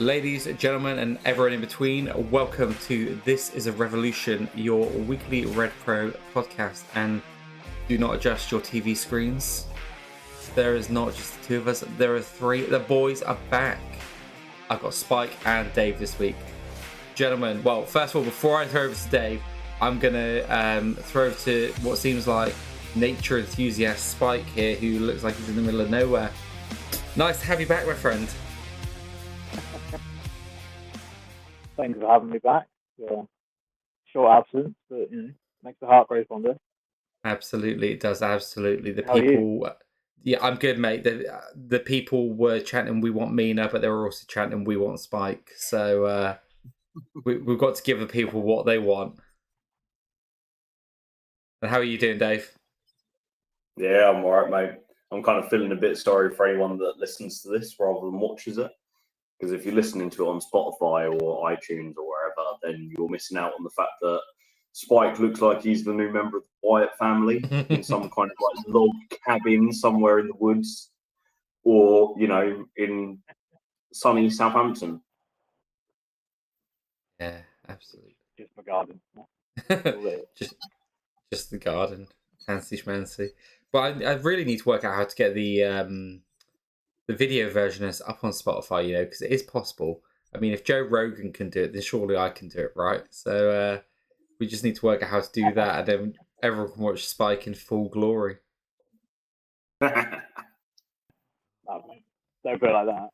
Ladies, gentlemen, and everyone in between, welcome to This is a Revolution, your weekly RevPro podcast. And do not adjust your TV screens. There is not just the two of us, there are three. The boys are back. I've got Spike and Dave this week. Gentlemen, well, first of all, before I throw over to Dave, I'm going to throw over to what seems like nature enthusiast Spike here, who looks like he's in the middle of nowhere. Nice to have you back, my friend. Thanks for having me back. Short absence, but makes the heart grow fonder. Absolutely, it does. Absolutely, the How are people. Yeah, I'm good, mate. The people were chanting, "We want Mina," but they were also chanting, "We want Spike." So we've got to give the people what they want. And how are you doing, Dave? Yeah, I'm alright, mate. I'm kind of feeling a bit sorry for anyone that listens to this rather than watches it. Because if you're listening to it on Spotify or iTunes or wherever, then you're missing out on the fact that Spike looks like he's the new member of the Wyatt family in some kind of like log cabin somewhere in the woods, or in sunny Southampton. Yeah, absolutely. Just my garden. just the garden, fancy schmancy. But I really need to work out how to get the video version is up on Spotify, because it is possible. I mean, if Joe Rogan can do it, then surely I can do it, right? So we just need to work out how to do that, and then everyone can watch Spike in full glory. Don't put it like that.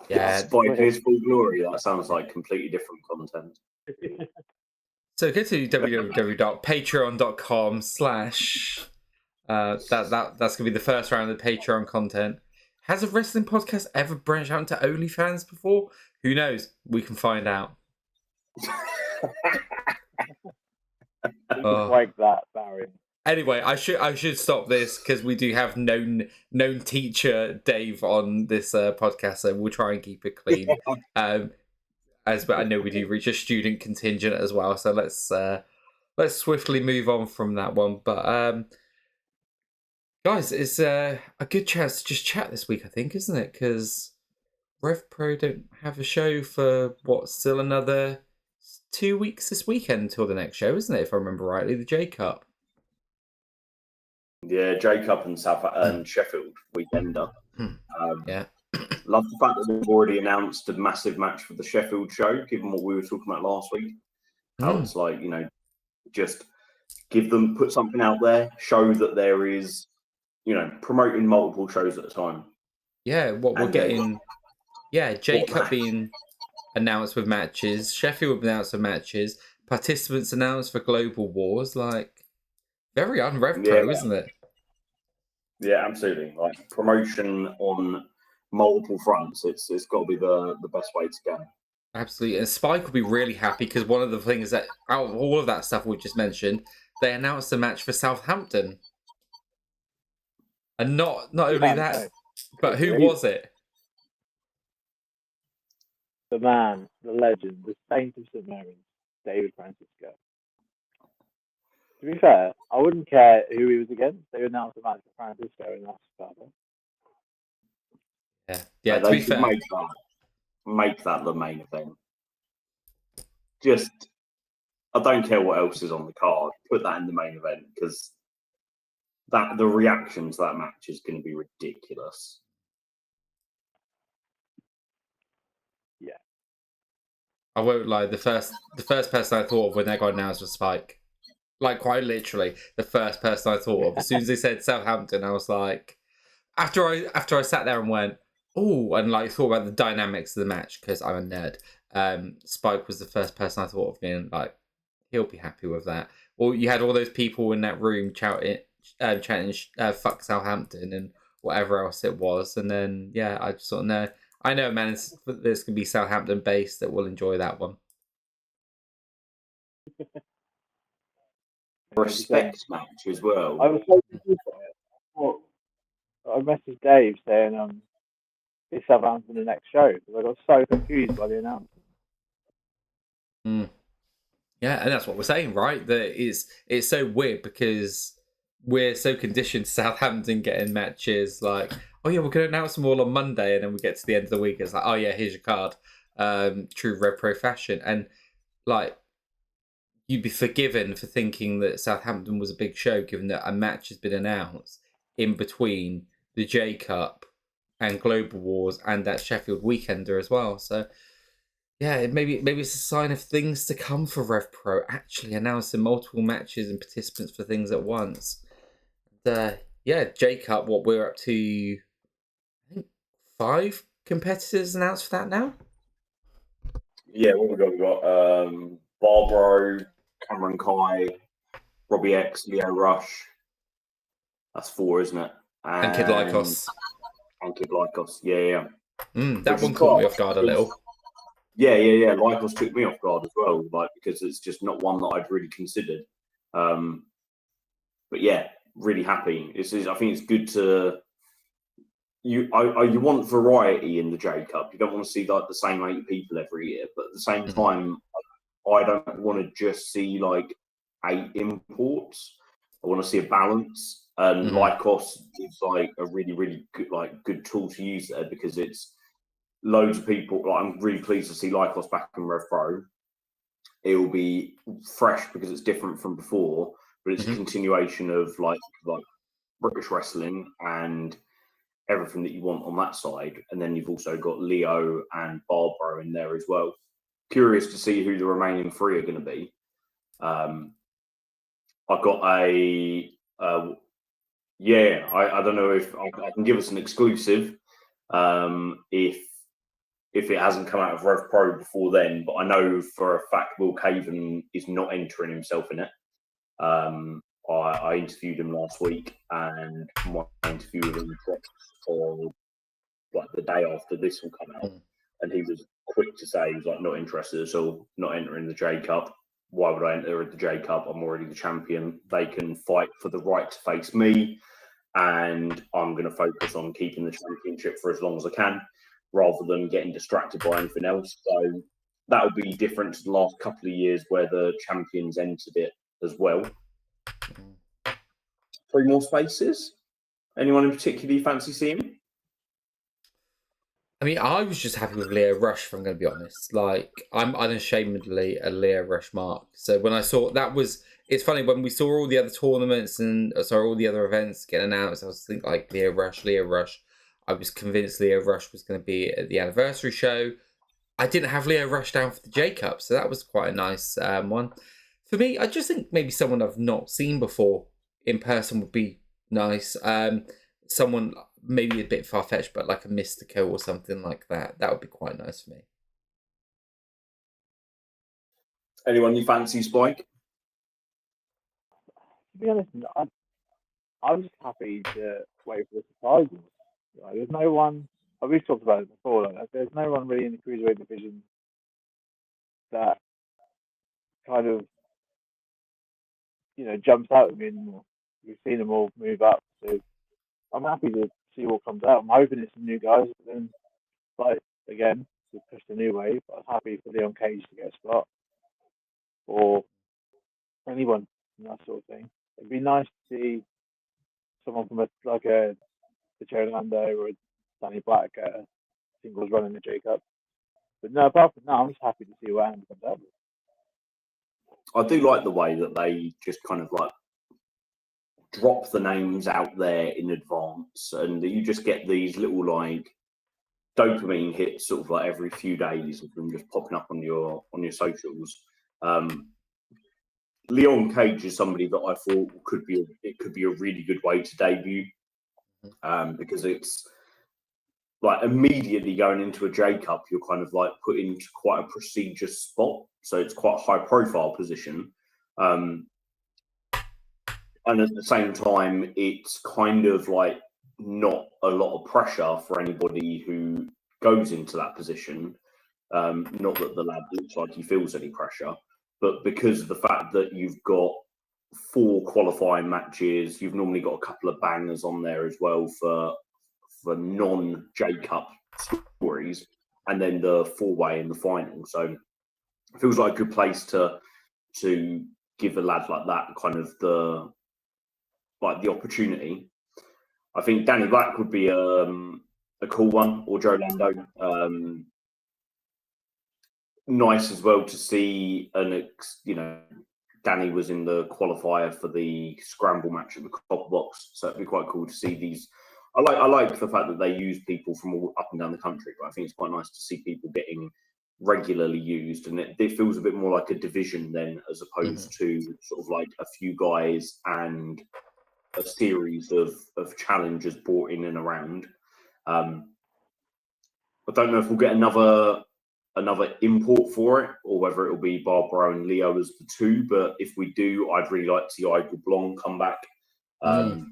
Yeah, Spike is full glory. That sounds like completely different content. So go to www.patreon.com/ that's gonna be the first round of the Patreon content. Has a wrestling podcast ever branched out into OnlyFans before? Who knows? We can find out. Break that barrier. Anyway, I should stop this because we do have known teacher Dave on this podcast, so we'll try and keep it clean. But I know we do reach a student contingent as well, so let's swiftly move on from that one. But guys, it's a good chance to just chat this week, I think, isn't it? Because RevPro don't have a show for still another 2 weeks this weekend until the next show, isn't it? If I remember rightly, the J Cup. Yeah, J Cup and Sheffield weekender. Yeah. Love the fact that they've already announced a massive match for the Sheffield show, given what we were talking about last week. How it's like, just put something out there, show that there is, promoting multiple shows at a time. Yeah, we're getting. Yeah, J Cup being announced with matches, Sheffield announced with matches, participants announced for Global Wars, like very un-RevPro, isn't it? Yeah, absolutely. Like promotion on multiple fronts. It's got to be the best way to go. Absolutely, and Spike will be really happy because one of the things that out of all of that stuff we just mentioned, they announced a match for Southampton, and not only that, but who was it? The man, the legend, the saint of St Mary's, David Francisco. To be fair, I wouldn't care who he was against. They announced a match for Francisco, and that's about it. Yeah. To be fair, make that the main event. Just, I don't care what else is on the card. Put that in the main event because the reaction to that match is going to be ridiculous. Yeah, I won't lie. The first person I thought of when that got announced was Spike. Like quite literally, the first person I thought of. As soon as they said Southampton, I was like, after I sat there and went, oh, and like thought about the dynamics of the match because I'm a nerd. Spike was the first person I thought of being like, he'll be happy with that. Or you had all those people in that room chanting "fuck Southampton" and whatever else it was, and then I just sort of know. I know, man. There's gonna be Southampton based that will enjoy that one. Respect match as well. I was so confused by it. I messaged Dave saying, "It's Southampton the next show," because I got so confused by the announcement. Yeah, and that's what we're saying, right? That it's so weird because we're so conditioned to Southampton getting matches. Like, oh yeah, we're going to announce them all on Monday, and then we get to the end of the week. It's like, oh yeah, here's your card. True RevPro fashion, and like you'd be forgiven for thinking that Southampton was a big show, given that a match has been announced in between the J Cup and Global Wars and that Sheffield Weekender as well. So yeah, maybe it's a sign of things to come for RevPro, actually announcing multiple matches and participants for things at once. Yeah, J Cup, what we're up to, I think 5 competitors announced for that now. Yeah, what we got? We got Barbaro, Cameron Kai, Robbie X, Leo Rush. That's 4, isn't it? And Kid Lycos. And Kid Lycos, yeah. That one caught me off guard a little. Yeah. Lycos took me off guard as well, like because it's just not one that I'd really considered. But yeah, really happy. I think it's good to you want variety in the J Cup. You don't want to see like the same 8 people every year, but at the same time, I don't want to just see like 8 imports. I want to see a balance. And Lycos is like a really, really good tool to use there because it's loads of people. Like, I'm really pleased to see Lycos back in RevPro. It will be fresh because it's different from before, but it's a continuation of like British wrestling and everything that you want on that side. And then you've also got Leo and Barbaro in there as well. Curious to see who the remaining 3 are going to be. I've got I don't know if I can give us an exclusive if it hasn't come out of RevPro before then, but I know for a fact Will Caven is not entering himself in it. I interviewed him last week, and my interview with him for like the day after this will come out, and he was quick to say he was like not interested at all, not entering the J Cup. Why would I enter the J Cup? I'm already the champion. They can fight for the right to face me, and I'm going to focus on keeping the championship for as long as I can, rather than getting distracted by anything else. So that would be different to the last couple of years where the champions entered it as well. 3 more spaces. Anyone in particular you fancy seeing? I mean, I was just happy with Leo Rush, if I'm going to be honest. Like, I'm unashamedly a Leo Rush mark. So when I saw it's funny, when we saw all the other tournaments and all the other events get announced, I was thinking like Leo Rush. I was convinced Leo Rush was going to be at the anniversary show. I didn't have Leo Rush down for the J Cup, so that was quite a nice one. For me, I just think maybe someone I've not seen before in person would be nice. Someone maybe a bit far-fetched, but like a Mystico or something like that. That would be quite nice for me. Anyone you fancy, Spike? To be honest, I'm just happy to wait for the surprises. Like, there's no one. We've talked about it before. Like, there's no one really in the cruiserweight division that kind of jumps out at me anymore. We've seen them all move up, so I'm happy to see what comes out. I'm hoping it's some new guys, but then fight again to push the new wave. But I'm happy for Leon Cage to get a spot, or anyone, that sort of thing. It'd be nice to see someone from a Jerry Lando or a Danny Black singles running the J Cup. But no, apart from that, I'm just happy to see what Andy comes out with. I do like the way that they just kind of like drop the names out there in advance, and you just get these little like dopamine hits sort of like every few days of them just popping up on your socials. Leon Cage is somebody that I thought could be a really good way to debut, because it's like immediately going into a J Cup, you're kind of like put into quite a prestigious spot, so it's quite a high profile position, and at the same time, it's kind of like not a lot of pressure for anybody who goes into that position. Not that the lad looks like he feels any pressure, but because of the fact that you've got 4 qualifying matches, you've normally got a couple of bangers on there as well for non-J Cup stories, and then the 4-way in the final. So it feels like a good place to give a lad like that kind of the opportunity. I think Danny Black would be a cool one, or Joe Lando. Nice as well to see Danny was in the qualifier for the scramble match at the Copper Box, so it'd be quite cool to see these. I like the fact that they use people from all up and down the country, but I think it's quite nice to see people getting regularly used, and it feels a bit more like a division then, as opposed to sort of like a few guys and a series of challengers brought in and around. I don't know if we'll get another import for it, or whether it'll be Barbaro and Leo as the two. But if we do, I'd really like to see Igor Blanc come back. I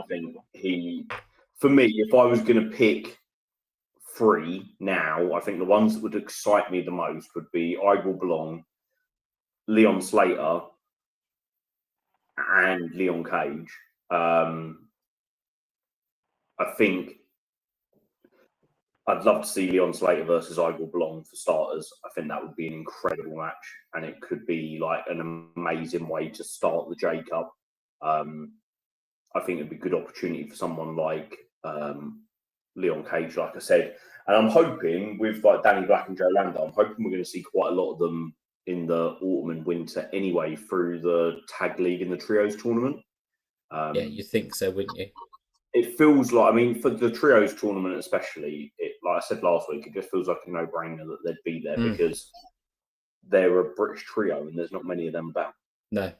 think for me, if I was going to pick three now, I think the ones that would excite me the most would be Igor Blanc, Leon Slater, and Leon Cage. I think I'd love to see Leon Slater versus Igor Blanc for starters. I think that would be an incredible match, and it could be like an amazing way to start the J Cup. I think it'd be a good opportunity for someone like Leon Cage, like I said. And I'm hoping with like Danny Black and Joe Lando, I'm hoping we're going to see quite a lot of them in the autumn and winter anyway through the tag league and the trios tournament. Yeah, you think so, wouldn't you? It feels like, I mean, for the trios tournament especially, like I said last week, it just feels like a no-brainer that they'd be there because they're a British trio and there's not many of them about. No.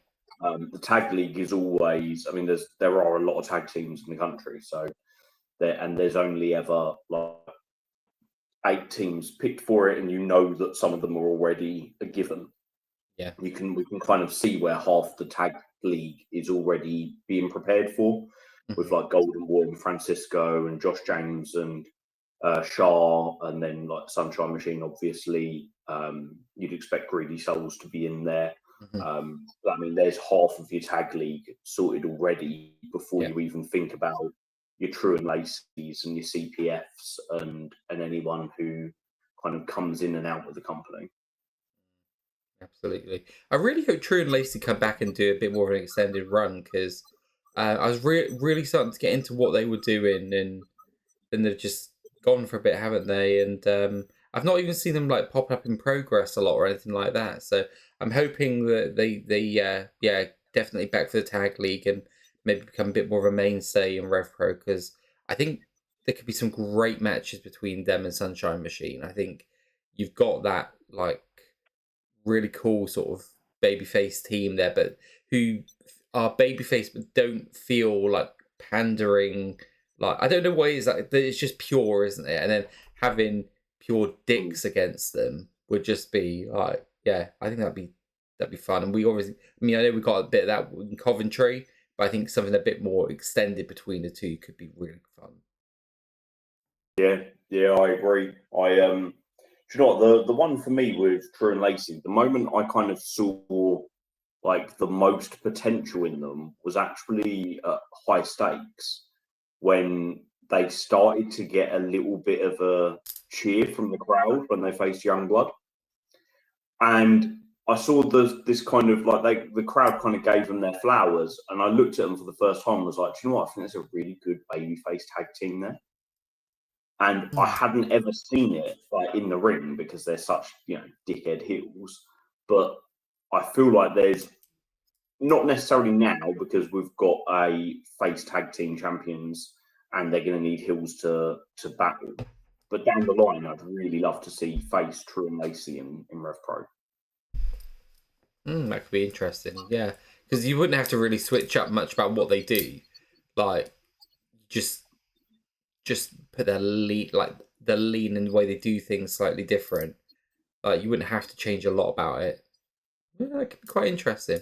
The tag league is always, I mean, there are a lot of tag teams in the country, so there's only ever like 8 teams picked for it, and you know that some of them are already a given. Yeah, we can kind of see where half the tag league is already being prepared for, with like Golden Boy and Francisco and Josh James and Shah, and then like Sunshine Machine. Obviously, you'd expect Greedy Souls to be in there. But, I mean, there's half of your tag league sorted already before you even think about your True and Lacey's and your CPFs and anyone who kind of comes in and out of the company. Absolutely. I really hope True and Lacey come back and do a bit more of an extended run, because I was really starting to get into what they were doing, and then they've just gone for a bit, haven't they? And I've not even seen them like pop up in Progress a lot or anything like that. So I'm hoping that they definitely back for the tag league and maybe become a bit more of a mainstay in RevPro, because I think there could be some great matches between them and Sunshine Machine. I think you've got that like really cool sort of babyface team there, but who are babyface but don't feel like pandering. Like, I don't know what it is, like it's just pure, isn't it? And then having pure dicks against them would just be like, yeah, I think that'd be fun. And we obviously, I mean, I know we got a bit of that in Coventry, but I think something a bit more extended between the two could be really fun. Yeah, I agree. Do you know what, the one for me with True and Lacey, the moment I kind of saw like the most potential in them was actually at High Stakes, when they started to get a little bit of a cheer from the crowd when they faced Youngblood. And I saw this kind of like the crowd kind of gave them their flowers, and I looked at them for the first time and was like, do you know what, I think there's a really good babyface tag team there. And I hadn't ever seen it like in the ring because they're such, dickhead heels. But I feel like there's not necessarily now, because we've got a face tag team champions and they're going to need heels to battle. But down the line, I'd really love to see face True and Lacey in RevPro. That could be interesting, yeah, because you wouldn't have to really switch up much about what they do, like just put their lead, like the lean and the way they do things slightly different. Like, you wouldn't have to change a lot about it. Yeah, that could be quite interesting.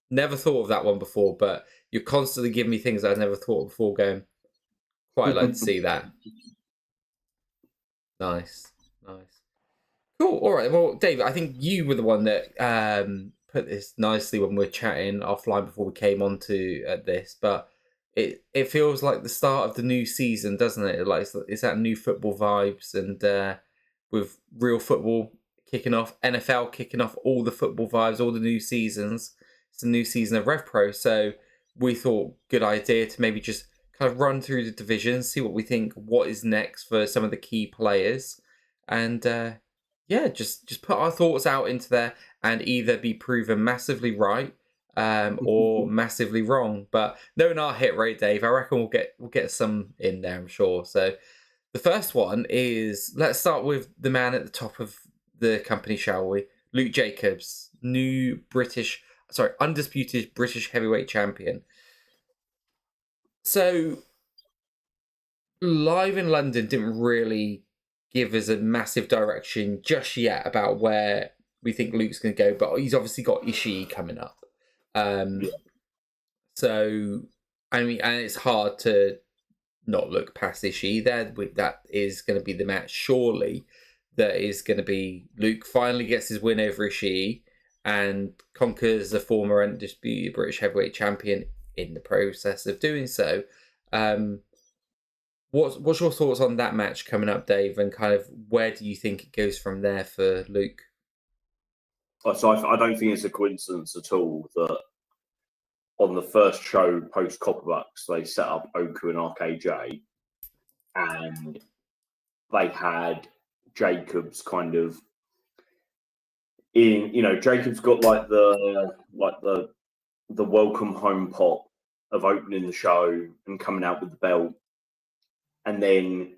Never thought of that one before, but you're constantly giving me things I've never thought of before. Going, quite like to see that. Nice. Cool. All right. Well, Dave, I think you were the one that put this nicely when we were chatting offline before we came on to this, but it feels like the start of the new season, doesn't it? Like it's that new football vibes, and with real football kicking off, NFL kicking off, all the football vibes, all the new seasons. It's a new season of RevPro, so we thought good idea to maybe just kind of run through the divisions, see what we think, what is next for some of the key players, and yeah, just put our thoughts out into there and either be proven massively right or massively wrong. But knowing our hit rate, Dave, I reckon we'll get some in there, I'm sure. So the first one is, let's start with the man at the top of the company, shall we? Luke Jacobs, undisputed British heavyweight champion. So Live in London didn't really give us a massive direction just yet about where we think Luke's going to go, but he's obviously got Ishii coming up. Yeah. So, I mean, and it's hard to not look past Ishii there. That is going to be the match, surely. That is going to be Luke finally gets his win over Ishii and conquers the former undisputed British heavyweight champion in the process of doing so. What's your thoughts on that match coming up, Dave, and kind of where do you think it goes from there for Luke? So I don't think it's a coincidence at all that on the first show post Copperbucks, they set up Oku and RKJ, and they had Jacobs kind of in. Jacobs got like the welcome home pop of opening the show and coming out with the belt, and then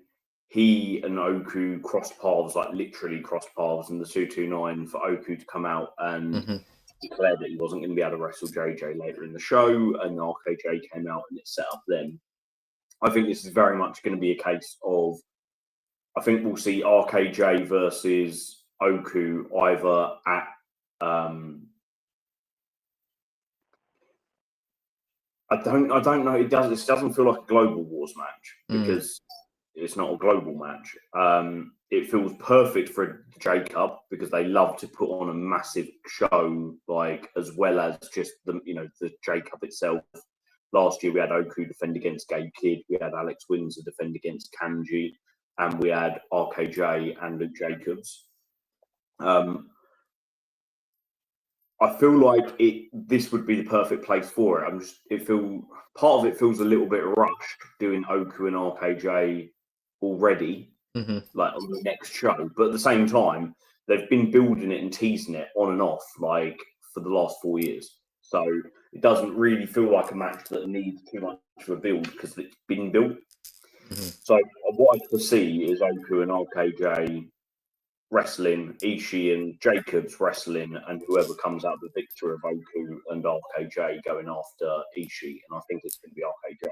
he and Oku crossed paths, like literally crossed paths in the 229 for Oku to come out and declare that he wasn't going to be able to wrestle JJ later in the show, and RKJ came out and it set up them. I think this is very much going to be a case of, I think we'll see RKJ versus Oku either at I don't know. This doesn't feel like a Global Wars match because it's not a global match. It feels perfect for Jacob because they love to put on a massive show, like as well as just the Jacob itself. Last year we had Oku defend against Gabe Kidd, we had Alex Windsor defend against Kanji, and we had RKJ and Luke Jacobs. I feel like this would be the perfect place for it. Part of it feels a little bit rushed doing Oku and RKJ already, like on the next show. But at the same time, they've been building it and teasing it on and off like for the last 4 years. So it doesn't really feel like a match that needs too much of a build because it's been built. So what I foresee is Oku and RKJ wrestling, Ishii and Jacobs wrestling, and whoever comes out the victor of Oku and RKJ going after Ishii. And I think it's going to be RKJ.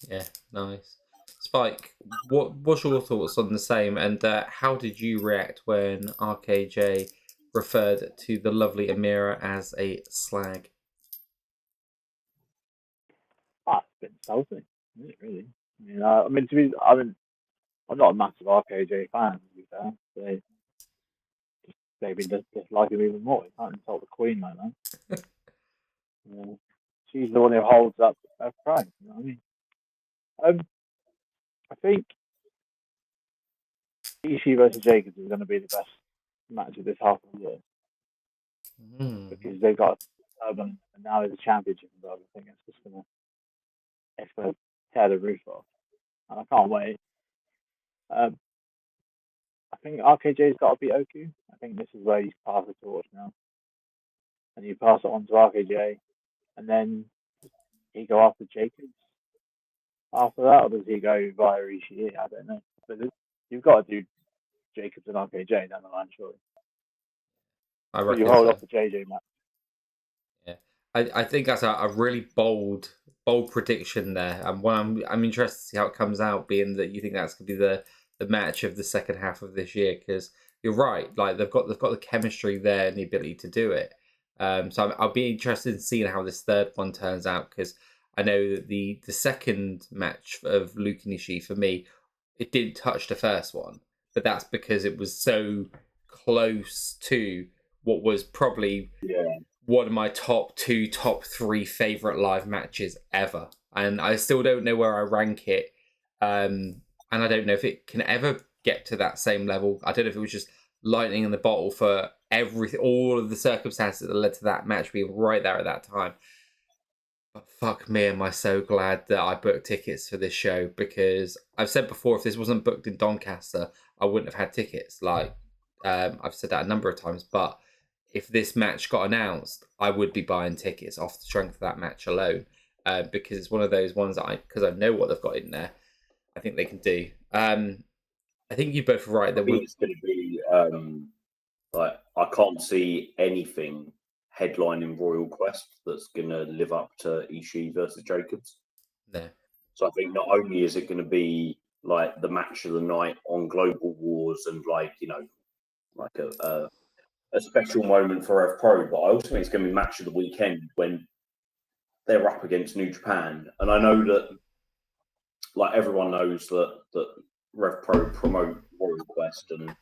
Yeah, nice. Spike, what's your thoughts on the same, and how did you react when RKJ referred to the lovely Amira as a slag? It's been insulting, isn't it, really? I'm not a massive RKJ fan, to be fair. They've been disliking him even more. You can't insult the Queen like that. She's the one who holds up her pride. You know what I mean? I think Ishii versus Jacobs is going to be the best match of this half of the year because they've got Urban and now there's a championship involved. I think it's just going to tear the roof off, and I can't wait. I think RKJ's got to beat Oku. I think this is where he's passed the torch now, and you pass it on to RKJ, and then he go after Jacobs after that, or does he go via Ishii? I don't know. But you've got to do Jacobs and RKJ down the line, surely. I reckon you hold so. off the JJ match. Yeah, I think that's a really bold prediction there, and I'm interested to see how it comes out. Being that you think that's going to be the match of the second half of this year, because you're right. Like they've got the chemistry there and the ability to do it. So I'll be interested in seeing how this third one turns out, because I know that the second match of Luke and Ishii, for me, it didn't touch the first one, but that's because it was so close to what was probably one of my top 2, top 3 favorite live matches ever, and I still don't know where I rank it. And I don't know if it can ever get to that same level. I don't know if it was just lightning in the bottle for everything, all of the circumstances that led to that match being right there at that time. But fuck me, am I so glad that I booked tickets for this show, because I've said before, if this wasn't booked in Doncaster, I wouldn't have had tickets. Like, I've said that a number of times, but if this match got announced, I would be buying tickets off the strength of that match alone, because it's one of those ones that because I know what they've got in there, I think they can do. I think you both are right. I That think it's going to be like, I can't see anything headlining Royal Quest that's going to live up to Ishii versus Jacobs. no. So I think not only is it going to be like the match of the night on Global Wars and like, you know, like a special moment for RevPro, but I also think it's going to be match of the weekend when they're up against New Japan. And I know that, like, everyone knows that RevPro promote Royal Quest and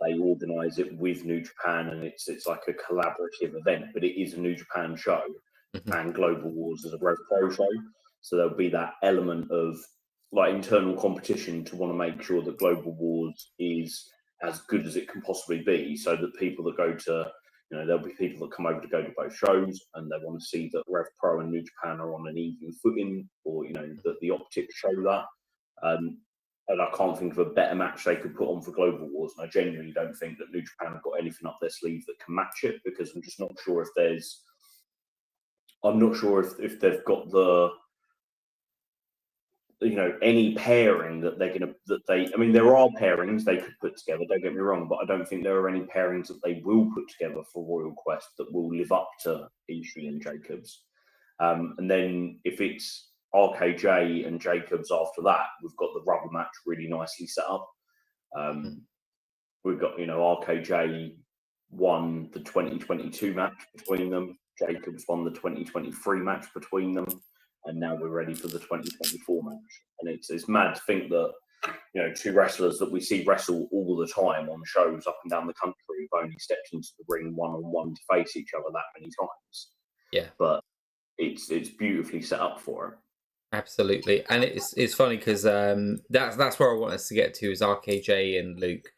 they organise it with New Japan, and it's like a collaborative event, but it is a New Japan show, and Global Wars is a RevPro show. So there'll be that element of like internal competition to want to make sure that Global Wars is as good as it can possibly be, so that people that go to, you know, there'll be people that come over to go to both shows and they want to see that RevPro and New Japan are on an even footing, or, you know, that the optics show that. And I can't think of a better match they could put on for Global Wars. And I genuinely don't think that New Japan have got anything up their sleeve that can match it, because I'm just not sure if there's. I'm not sure if they've got the, you know, any pairing that they're going to, I mean, there are pairings they could put together, don't get me wrong, but I don't think there are any pairings that they will put together for Royal Quest that will live up to Ishii and Jacobs. And then if it's RKJ and Jacobs after that, we've got the rubber match really nicely set up. We've got, you know, RKJ won the 2022 match between them. Jacobs won the 2023 match between them. And now we're ready for the 2024 match. And it's mad to think that, you know, two wrestlers that we see wrestle all the time on shows up and down the country have only stepped into the ring one-on-one to face each other that many times. Yeah. But it's beautifully set up for it. Absolutely, and it's funny because that's where I want us to get to, is RKJ and Luke.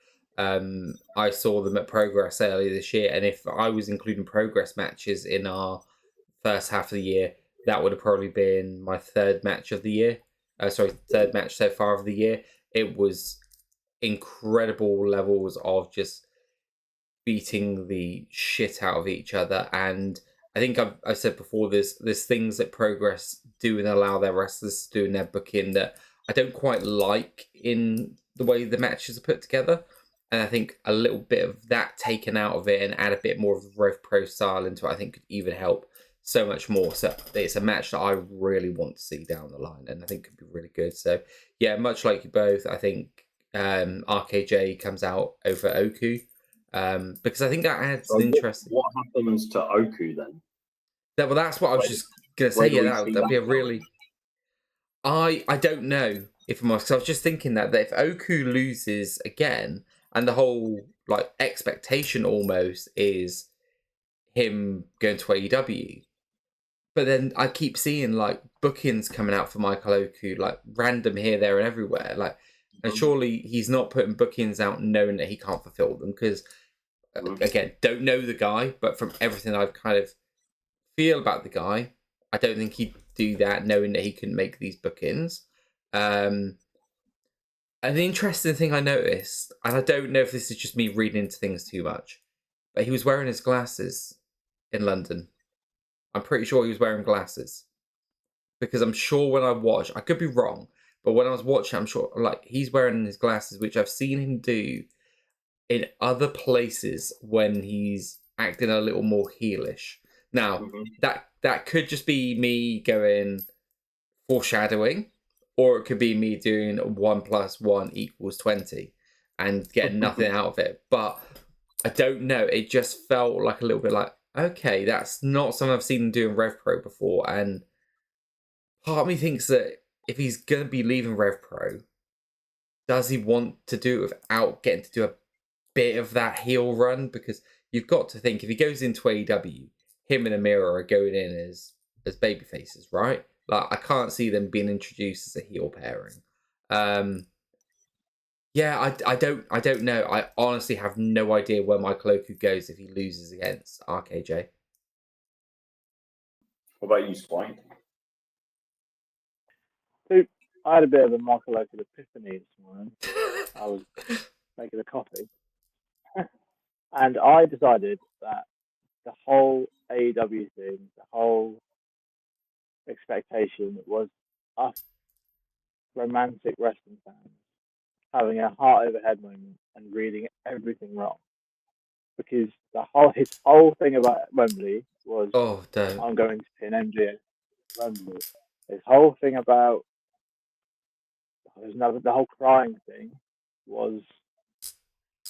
I saw them at Progress earlier this year, and if I was including Progress matches in our first half of the year, that would have probably been my third match of the year. Third match so far of the year. It was incredible levels of just beating the shit out of each other, and I think I've said before, there's things that Progress do and allow their wrestlers to do in their booking that I don't quite like in the way the matches are put together. And I think a little bit of that taken out of it and add a bit more of the RevPro style into it, I think could even help so much more. So it's a match that I really want to see down the line, and I think could be really good. So yeah, much like you both, I think RKJ comes out over Oku. Because I think that adds an interest. What happens to Oku then? Well, that's what I was just gonna say. Yeah, that'd be a really. I don't know if I'm honest, 'cause I was just thinking that if Oku loses again, and the whole like expectation almost is him going to AEW, but then I keep seeing like bookings coming out for Michael Oku, like random here, there, and everywhere. Like, and surely he's not putting bookings out knowing that he can't fulfill them, because again, don't know the guy, but from everything I've kind of feel about the guy, I don't think he'd do that knowing that he couldn't make these bookings. And the interesting thing I noticed, and I don't know if this is just me reading into things too much, but he was wearing his glasses in London. I'm pretty sure he was wearing glasses, because I'm sure when I watched, I could be wrong, but when I was watching, I'm sure like he's wearing his glasses, which I've seen him do in other places when he's acting a little more heelish. Now, that could just be me going foreshadowing, or it could be me doing 1 + 1 = 20 and getting nothing out of it. But I don't know. It just felt like a little bit like, okay, that's not something I've seen him do in RevPro before. And part of me thinks that if he's going to be leaving RevPro, does he want to do it without getting to do a bit of that heel run? Because you've got to think, if he goes into AEW, him and Amira are going in as baby faces, right? Like, I can't see them being introduced as a heel pairing. Yeah, I don't know. I honestly have no idea where Michael Oku goes if he loses against RKJ. What about you, Spike? I had a bit of a Michael Oakley epiphany this morning. I was making a coffee, and I decided that the whole AEW thing, the whole expectation was us romantic wrestling fans having a heart over head moment and reading everything wrong. Because his whole thing about Wembley was, Oh, don't. I'm going to pin MJF Wembley. His whole thing about the whole crying thing was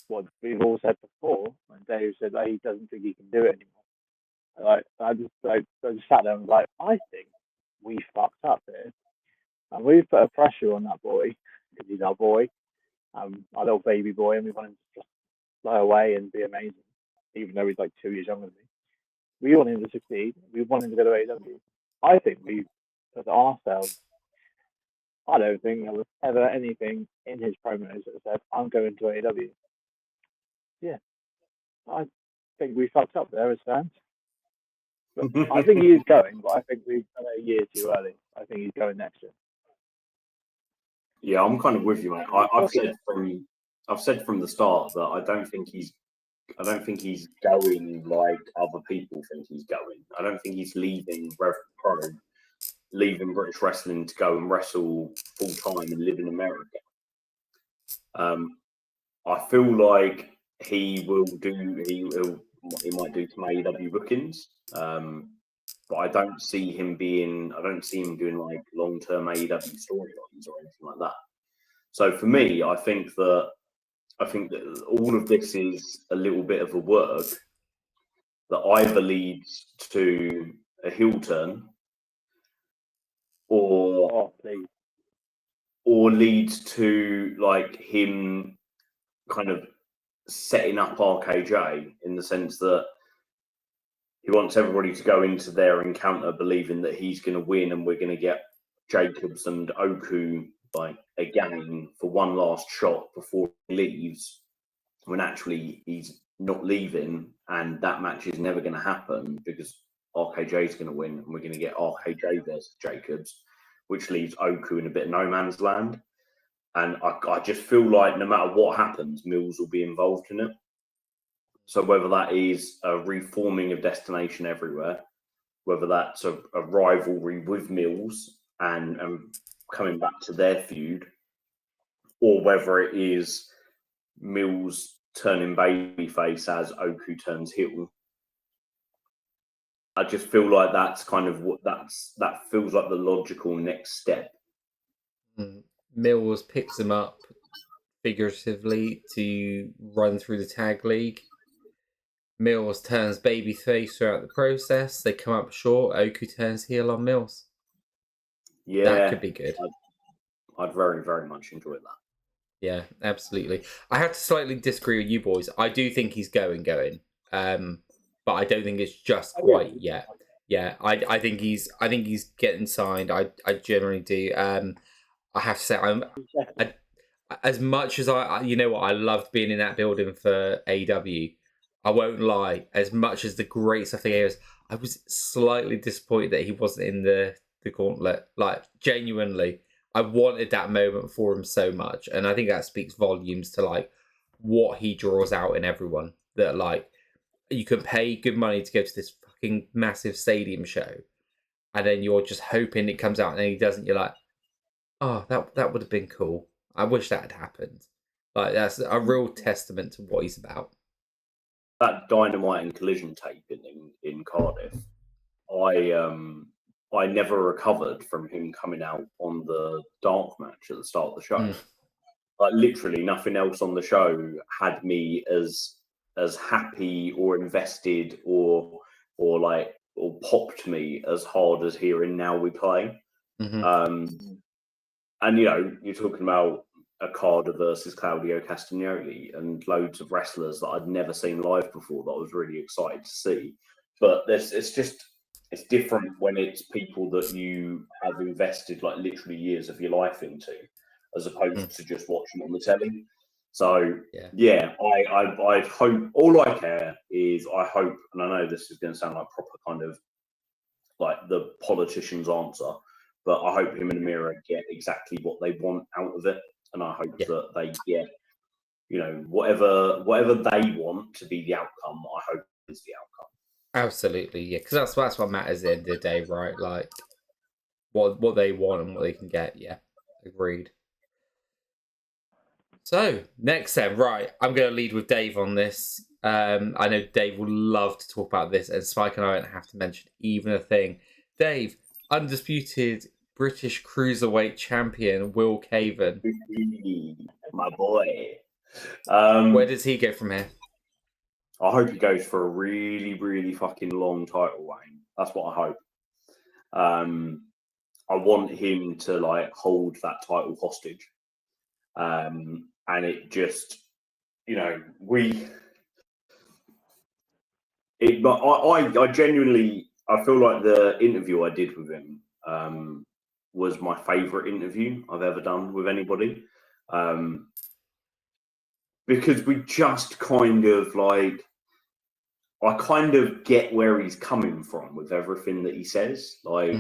what we've all said before when Dave said that he doesn't think he can do it anymore. I just sat there and was like, I think we fucked up here, and we put a pressure on that boy because he's our boy, our little baby boy, and we want him to just fly away and be amazing, even though he's like 2 years younger than me. We want him to succeed. We want him to go to AEW. I think we put ourselves. I don't think there was ever anything in his promos that said, I'm going to AEW. Yeah. I think we fucked up there as fans. But I think he is going, but I think we've done it a year too early. I think he's going next year. Yeah, I'm kind of with you, mate. I've said from the start that I don't think he's going like other people think he's going. I don't think he's leaving RevPro, leaving British wrestling to go and wrestle full time and live in America. I feel like he might do some AEW bookings, but I don't see him doing like long-term AEW storylines or anything like that. So for me, I think that all of this is a little bit of a work that either leads to a heel turn or leads to like him kind of setting up RKJ in the sense that he wants everybody to go into their encounter believing that he's going to win and we're going to get Jacobs and Oku like again for one last shot before he leaves, when actually he's not leaving and that match is never going to happen because RKJ is going to win and we're going to get RKJ versus Jacobs, which leaves Oku in a bit of no man's land. And I just feel like no matter what happens, Mills will be involved in it. So whether that is a reforming of Destination Everywhere, whether that's a rivalry with Mills and coming back to their feud, or whether it is Mills turning babyface as Oku turns heel. I just feel like that's kind of that feels like the logical next step. Mills picks him up figuratively to run through the tag league. Mills turns babyface throughout the process. They come up short. Oku turns heel on Mills. Yeah, that could be good. I'd very, very much enjoy that. Yeah, absolutely. I have to slightly disagree with you boys. I do think he's going, but I don't think it's just quite yet. Yeah, I think he's getting signed. I generally do. I have to say, as much as I loved being in that building for AEW. I won't lie. As much as the great stuff he is, I was slightly disappointed that he wasn't in the gauntlet. Like, genuinely, I wanted that moment for him so much, and I think that speaks volumes to like what he draws out in everyone. That like you can pay good money to go to this fucking massive stadium show, and then you're just hoping it comes out, and then he doesn't. You're like, oh, that would have been cool. I wish that had happened. Like, that's a real testament to what he's about. That Dynamite and Collision taping in Cardiff, I never recovered from him coming out on the dark match at the start of the show. Like, literally nothing else on the show had me as happy or invested or popped me as hard as hearing Now We Play. Mm-hmm. And you're talking about Okada versus Claudio Castagnoli and loads of wrestlers that I'd never seen live before that I was really excited to see. But it's different when it's people that you have invested like literally years of your life into, as opposed to just watching on the telly. So yeah, I hope, all I care is I hope, and I know this is going to sound like proper kind of like the politician's answer, But I hope him and Amira get exactly what they want out of it, and I hope that they get, you know, whatever they want to be the outcome. I hope is the outcome. Absolutely, yeah, because that's what matters at the end of the day, right? Like what they want and what they can get. Yeah, agreed. So next then, right, I'm going to lead with Dave on this. I know Dave will love to talk about this, and Spike and I don't have to mention even a thing. Dave, undisputed British cruiserweight champion Will Caven. My boy. Where does he go from here? I hope he goes for a really, really fucking long title reign. That's what I hope. I want him to like hold that title hostage. And it just, you know, I genuinely, I feel like the interview I did with him was my favourite interview I've ever done with anybody. Because we just kind of like, I kind of get where he's coming from with everything that he says. Like,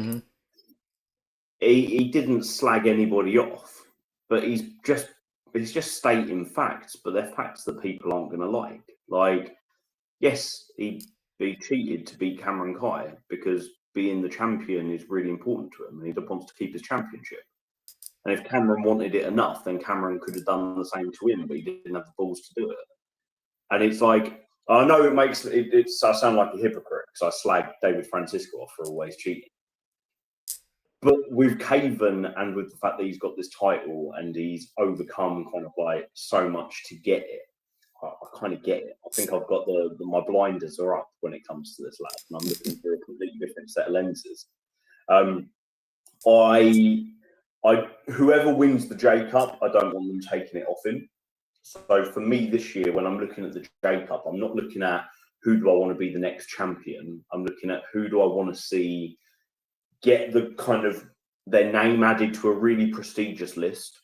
he didn't slag anybody off, but he's just stating facts, but they're facts that people aren't going to like. Like, yes, he cheated to beat Cameron Kai because being the champion is really important to him, and he wants to keep his championship. And if Cameron wanted it enough, then Cameron could have done the same to him, but he didn't have the balls to do it. And it's like, I know it makes I sound like a hypocrite because I slag David Francisco off for always cheating. But with Caven and with the fact that he's got this title and he's overcome kind of like so much to get it, I kind of get it. I think I've got my blinders are up when it comes to this lad, and I'm looking through a completely different set of lenses. Whoever wins the J Cup, I don't want them taking it off him. So for me this year, when I'm looking at the J Cup, I'm not looking at who do I want to be the next champion. I'm looking at who do I want to see get the kind of their name added to a really prestigious list.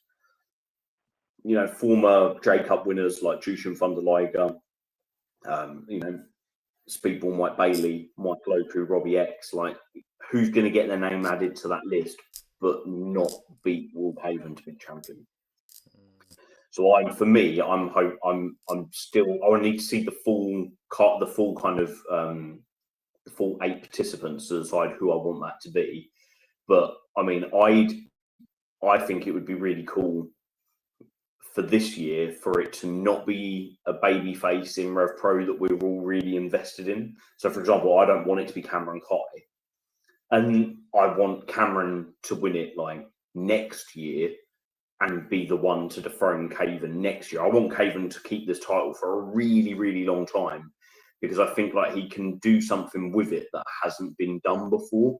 You know, former J Cup winners like Jushin Thunder Liger, you know, Speedball Mike Bailey, Mike Loku, Robbie X. Like, who's going to get their name added to that list, but not beat Will Caven to be champion? So for me, I need to see the full kind of the full 8 participants to decide who I want that to be. But I mean, I think it would be really cool for this year for it to not be a baby face in RevPro that we're all really invested in. So, for example, I don't want it to be Cameron Kai, and I want Cameron to win it like next year and be the one to dethrone Caven next year. I want Caven to keep this title for a really, really long time because I think like he can do something with it that hasn't been done before.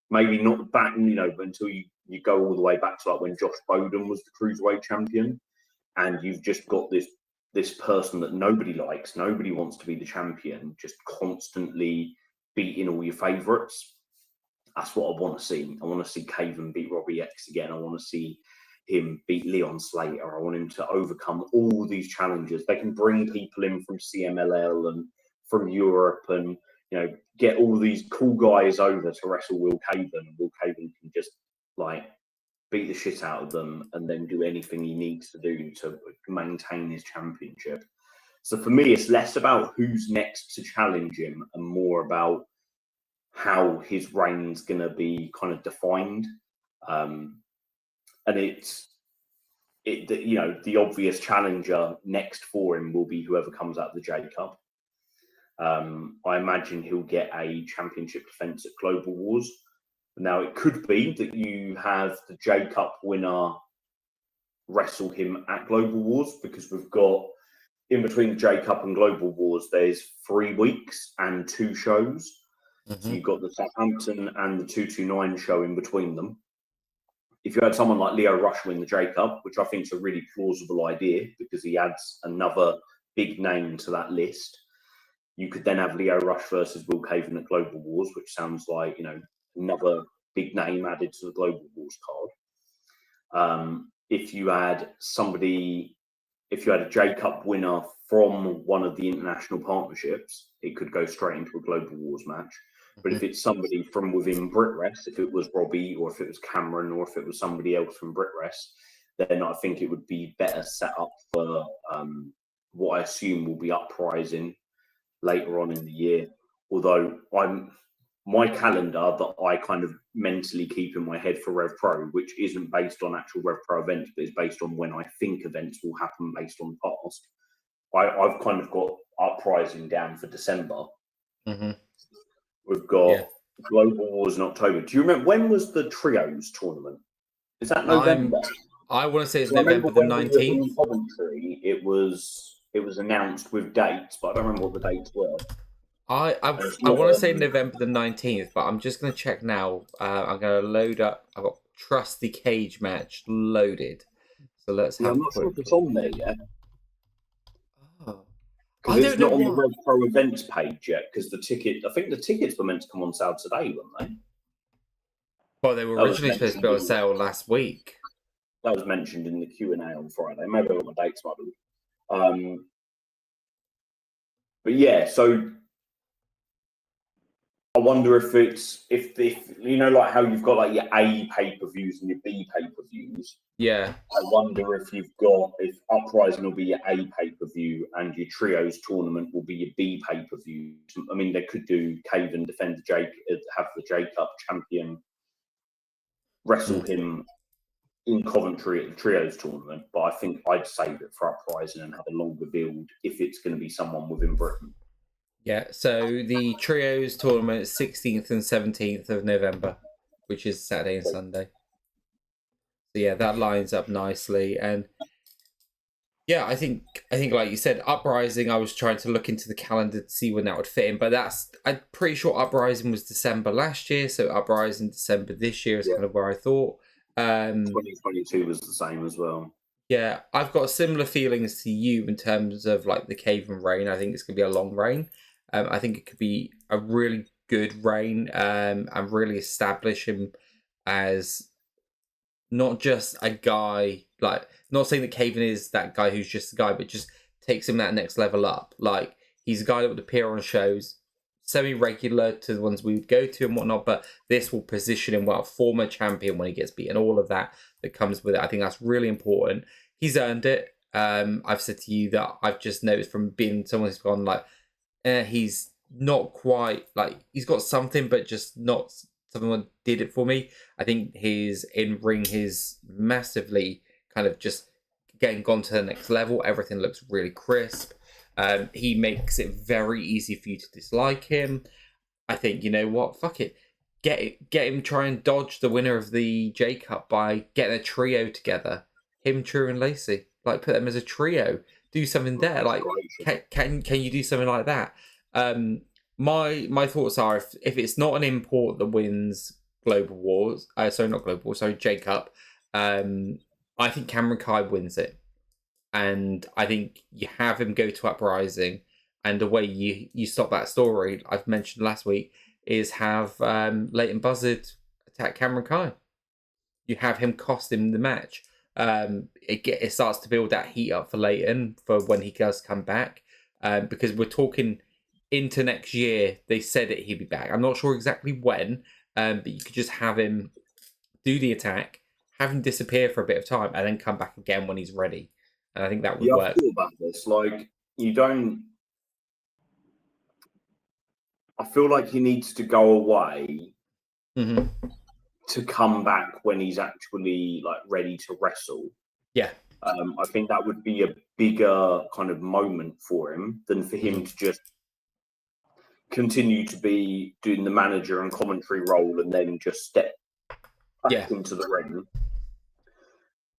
Maybe not back, you know, until you go all the way back to like when Josh Bowden was the cruiserweight champion, and you've just got this person that nobody likes, nobody wants to be the champion, just constantly beating all your favourites. That's what I want to see. I want to see Caven beat Robbie X again. I want to see him beat Leon Slater. I want him to overcome all these challenges. They can bring people in from CMLL and from Europe and, you know, get all these cool guys over to wrestle Will Caven. And Will Caven can just like beat the shit out of them and then do anything he needs to do to maintain his championship. So for me, it's less about who's next to challenge him and more about how his reign's going to be kind of defined. And you know, the obvious challenger next for him will be whoever comes out of the J Cup. I imagine he'll get a championship defense at Global Wars. Now, it could be that you have the J Cup winner wrestle him at Global Wars because we've got, in between the J Cup and Global Wars, there's 3 weeks and 2 shows. So you've got the Southampton and the 229 show in between them. If you had someone like Leo Rush win the J Cup, which I think is a really plausible idea because he adds another big name to that list, you could then have Leo Rush versus Will Caven at Global Wars, which sounds like, you know, another big name added to the Global Wars card. If you had a J Cup winner from one of the international partnerships, it could go straight into a Global Wars match. But if it's somebody from within BritRest, if it was Robbie or if it was Cameron or if it was somebody else from BritRest, then I think it would be better set up for what I assume will be uprising later on in the year. Although my calendar that I kind of mentally keep in my head for RevPro, which isn't based on actual RevPro events, but is based on when I think events will happen based on past. I've kind of got uprising down for December. Mm-hmm. We've got Global Wars in October. Do you remember when was the Trios tournament? Is that November? I want to say it's November the 19th. In Coventry, it was announced with dates, but I don't remember what the dates were. I want to say November the 19th, but I'm just going to check now. I'm going to load up. I've got Trusty Cage match loaded. So let's have I'm not sure if it's on there yet. Oh. Because it's not on the RevPro events page yet, because I think the tickets were meant to come on sale today, weren't they? Well, they were originally supposed to be on sale last week. That was mentioned in the Q&A on Friday. Maybe I got my dates muddled. But yeah, so I wonder if you know, like how you've got like your A pay-per-views and your B pay-per-views. Yeah. I wonder if Uprising will be your A pay-per-view and your Trios tournament will be your B pay-per-view. I mean, they could do Caven defend have the J-Cup champion wrestle him in Coventry at the Trios tournament, but I think I'd save it for Uprising and have a longer build if it's going to be someone within Britain. Yeah, so the Trios tournament is 16th and 17th of November, which is Saturday and Sunday. So yeah, that lines up nicely. And yeah, I think like you said, Uprising, I was trying to look into the calendar to see when that would fit in, but I'm pretty sure Uprising was December last year, so Uprising December this year is kind of where I thought. 2022 was the same as well. Yeah, I've got similar feelings to you in terms of like the Caven reign. I think it's going to be a long reign. I think it could be a really good reign and really establish him as not just a guy, like, not saying that Caven is that guy who's just a guy, but just takes him that next level up. Like, he's a guy that would appear on shows semi-regular to the ones we would go to and whatnot, but this will position him well, former champion when he gets beaten, all of that comes with it. I think that's really important. He's earned it. I've said to you that I've just noticed from being someone who's gone like, he's not quite, like, he's got something, but just not something that did it for me. I think his in-ring is massively kind of just gone to the next level. Everything looks really crisp. He makes it very easy for you to dislike him. I think, you know what, fuck it. Get him try and dodge the winner of the J Cup by getting a trio together. Him, True, and Lacey. Like, put them as a trio. Do something there. Like, can you do something like that? My thoughts are, if it's not an import that wins Global Wars, not Global Wars, J Cup, I think Cameron Kai wins it. And I think you have him go to Uprising, and the way you stop that story, I've mentioned last week, is have Leighton Buzzard attack Cameron Kai. You have him cost him the match. It starts to build that heat up for Leighton for when he does come back, because we're talking into next year. They said that he'd be back. I'm not sure exactly when, but you could just have him do the attack, have him disappear for a bit of time, and then come back again when he's ready. And I think that would work. I thought about this. Like, you don't. I feel like he needs to go away to come back when he's actually like ready to wrestle. Yeah. I think that would be a bigger kind of moment for him than for him to just continue to be doing the manager and commentary role and then just step back into the ring.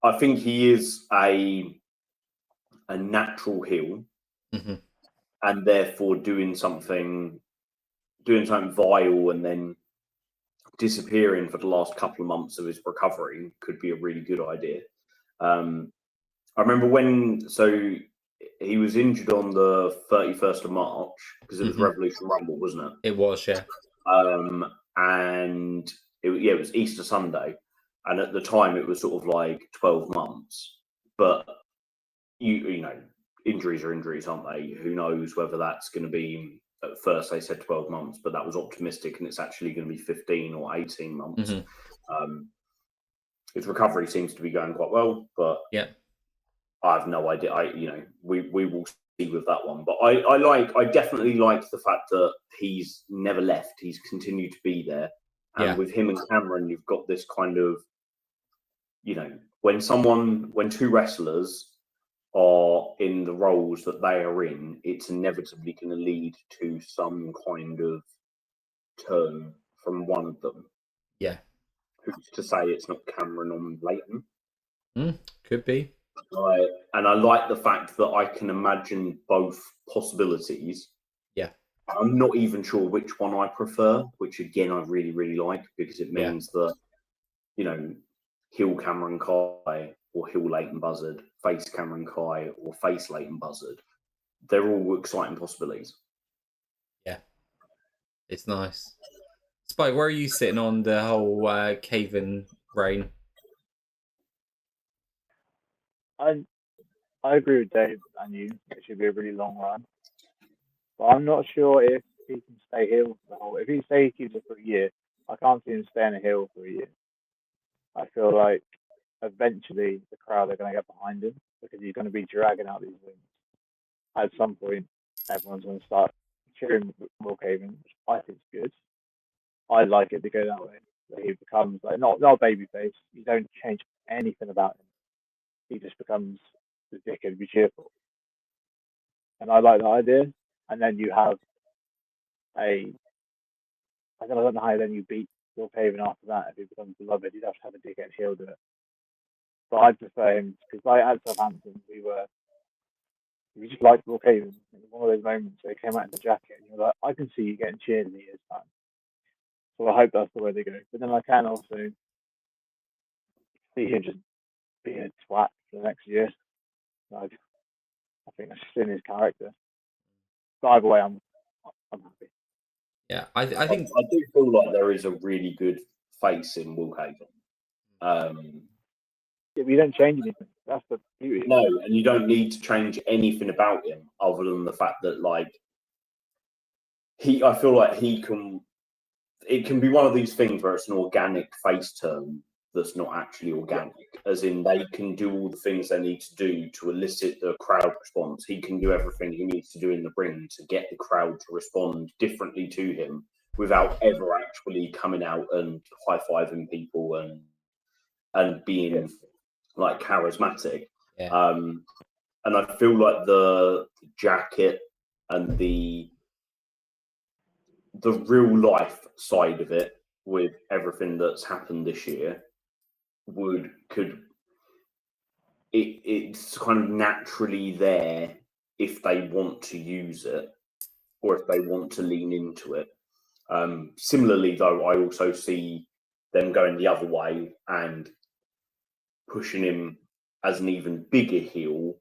I think he is a natural heel, and therefore doing something vile and then disappearing for the last couple of months of his recovery could be a really good idea. I remember he was injured on the 31st of March because it was Revolution Rumble, wasn't it? It was, yeah. And it was Easter Sunday, and at the time it was sort of like 12 months. But you know, injuries are injuries, aren't they? Who knows whether that's going to be at first they said 12 months, but that was optimistic, and it's actually going to be 15 or 18 months. His recovery seems to be going quite well, but I have no idea. We will see with that one. But I definitely like the fact that he's never left. He's continued to be there. And with him and Cameron, you've got this kind of, when two wrestlers are in the roles that they are in, it's inevitably going to lead to some kind of turn from one of them. Yeah. Who's to say it's not Cameron on Leighton? Could be. And I like the fact that I can imagine both possibilities. Yeah. I'm not even sure which one I prefer, which again I really, really like, because it means that, heel Cameron Kai or heel Leighton Buzzard, face Cameron Kai or face Leighton Buzzard, they're all exciting possibilities. Yeah. It's nice. Spike, where are you sitting on the whole Caven reign? I agree with Dave and you. It should be a really long run. But I'm not sure if he can stay heel for the whole. If he stays heel for a year, I can't see him staying a heel for a year. I feel like eventually the crowd are going to get behind him because he's going to be dragging out these wins. At some point, everyone's going to start cheering Will Caven, which I think is good. I like it to go that way. That he becomes like not a babyface. You don't change anything about him. He just becomes the dickhead to be cheerful. And I like that idea. And then you have I don't know how then you beat Will Caven after that. If he becomes beloved, you'd have to have a dickhead heel do it. But I'd prefer him because at Southampton we just liked Will Caven. It was one of those moments where he came out in the jacket and you're like, I can see you getting cheered in a year's time. So I hope that's the way they go. But then I can also see him just being a twat for the next year. I think that's just in his character. But either way, I'm happy. Yeah, I think I do feel like there is a really good face in Will Caven. Yeah, but you don't change anything. That's the beauty. No, and you don't need to change anything about him other than the fact that, I feel like it can be one of these things where it's an organic face turn that's not actually organic, as in they can do all the things they need to do to elicit the crowd response. He can do everything he needs to do in the ring to get the crowd to respond differently to him without ever actually coming out and high-fiving people and being charismatic. And I feel like the jacket and the real life side of it with everything that's happened this year it's kind of naturally there if they want to use it or if they want to lean into it. Similarly, though, I also see them going the other way and pushing him as an even bigger heel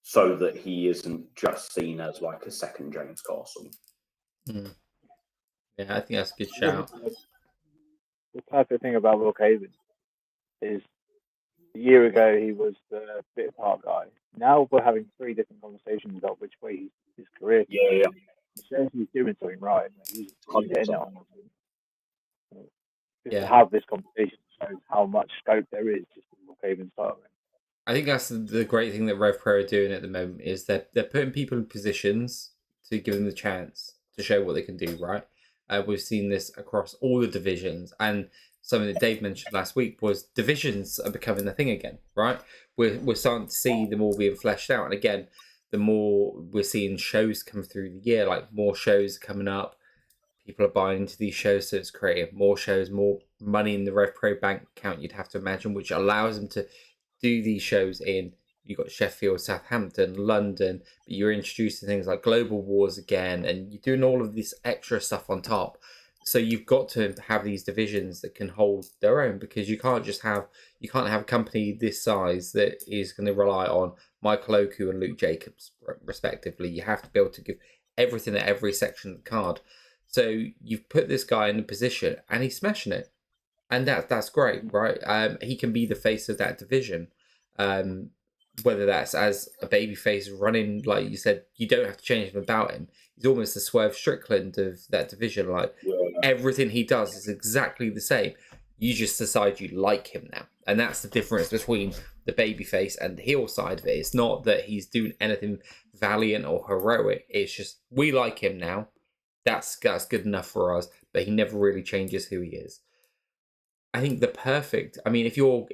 so that he isn't just seen as like a second James Castle. Yeah, I think that's a good shout. The perfect thing about Will Caven is a year ago he was the bit part guy. Now we're having 3 different conversations about which way his career can go. He says he's doing something right. He's getting it on. Just to have this conversation shows how much scope there is just in Will Caven's style. I think that's the great thing that RevPro are doing at the moment is they're putting people in positions to give them the chance to show what they can do, right? We've seen this across all the divisions, and something that Dave mentioned last week was divisions are becoming the thing again, right? We're starting to see them all being fleshed out, and again, the more we're seeing shows come through the year, like more shows coming up, people are buying into these shows, so it's creating more shows, more money in the RevPro bank account, you'd have to imagine, which allows them to do these shows in, you've got Sheffield, Southampton, London, but you're introducing things like Global Wars again, and you're doing all of this extra stuff on top. So you've got to have these divisions that can hold their own, because you can't have a company this size that is going to rely on Michael Oku and Luke Jacobs, respectively. You have to be able to give everything at every section of the card. So you've put this guy in a position, and he's smashing it. And that's great, right? He can be the face of that division. whether that's as a babyface running, like you said, you don't have to change anything about him. He's almost the Swerve Strickland of that division. Like everything he does is exactly the same. You just decide you like him now, and that's the difference between the babyface and the heel side of it. It's not that he's doing anything valiant or heroic. It's just we like him now. That's good enough for us. But he never really changes who he is. I think the perfect. I mean, if you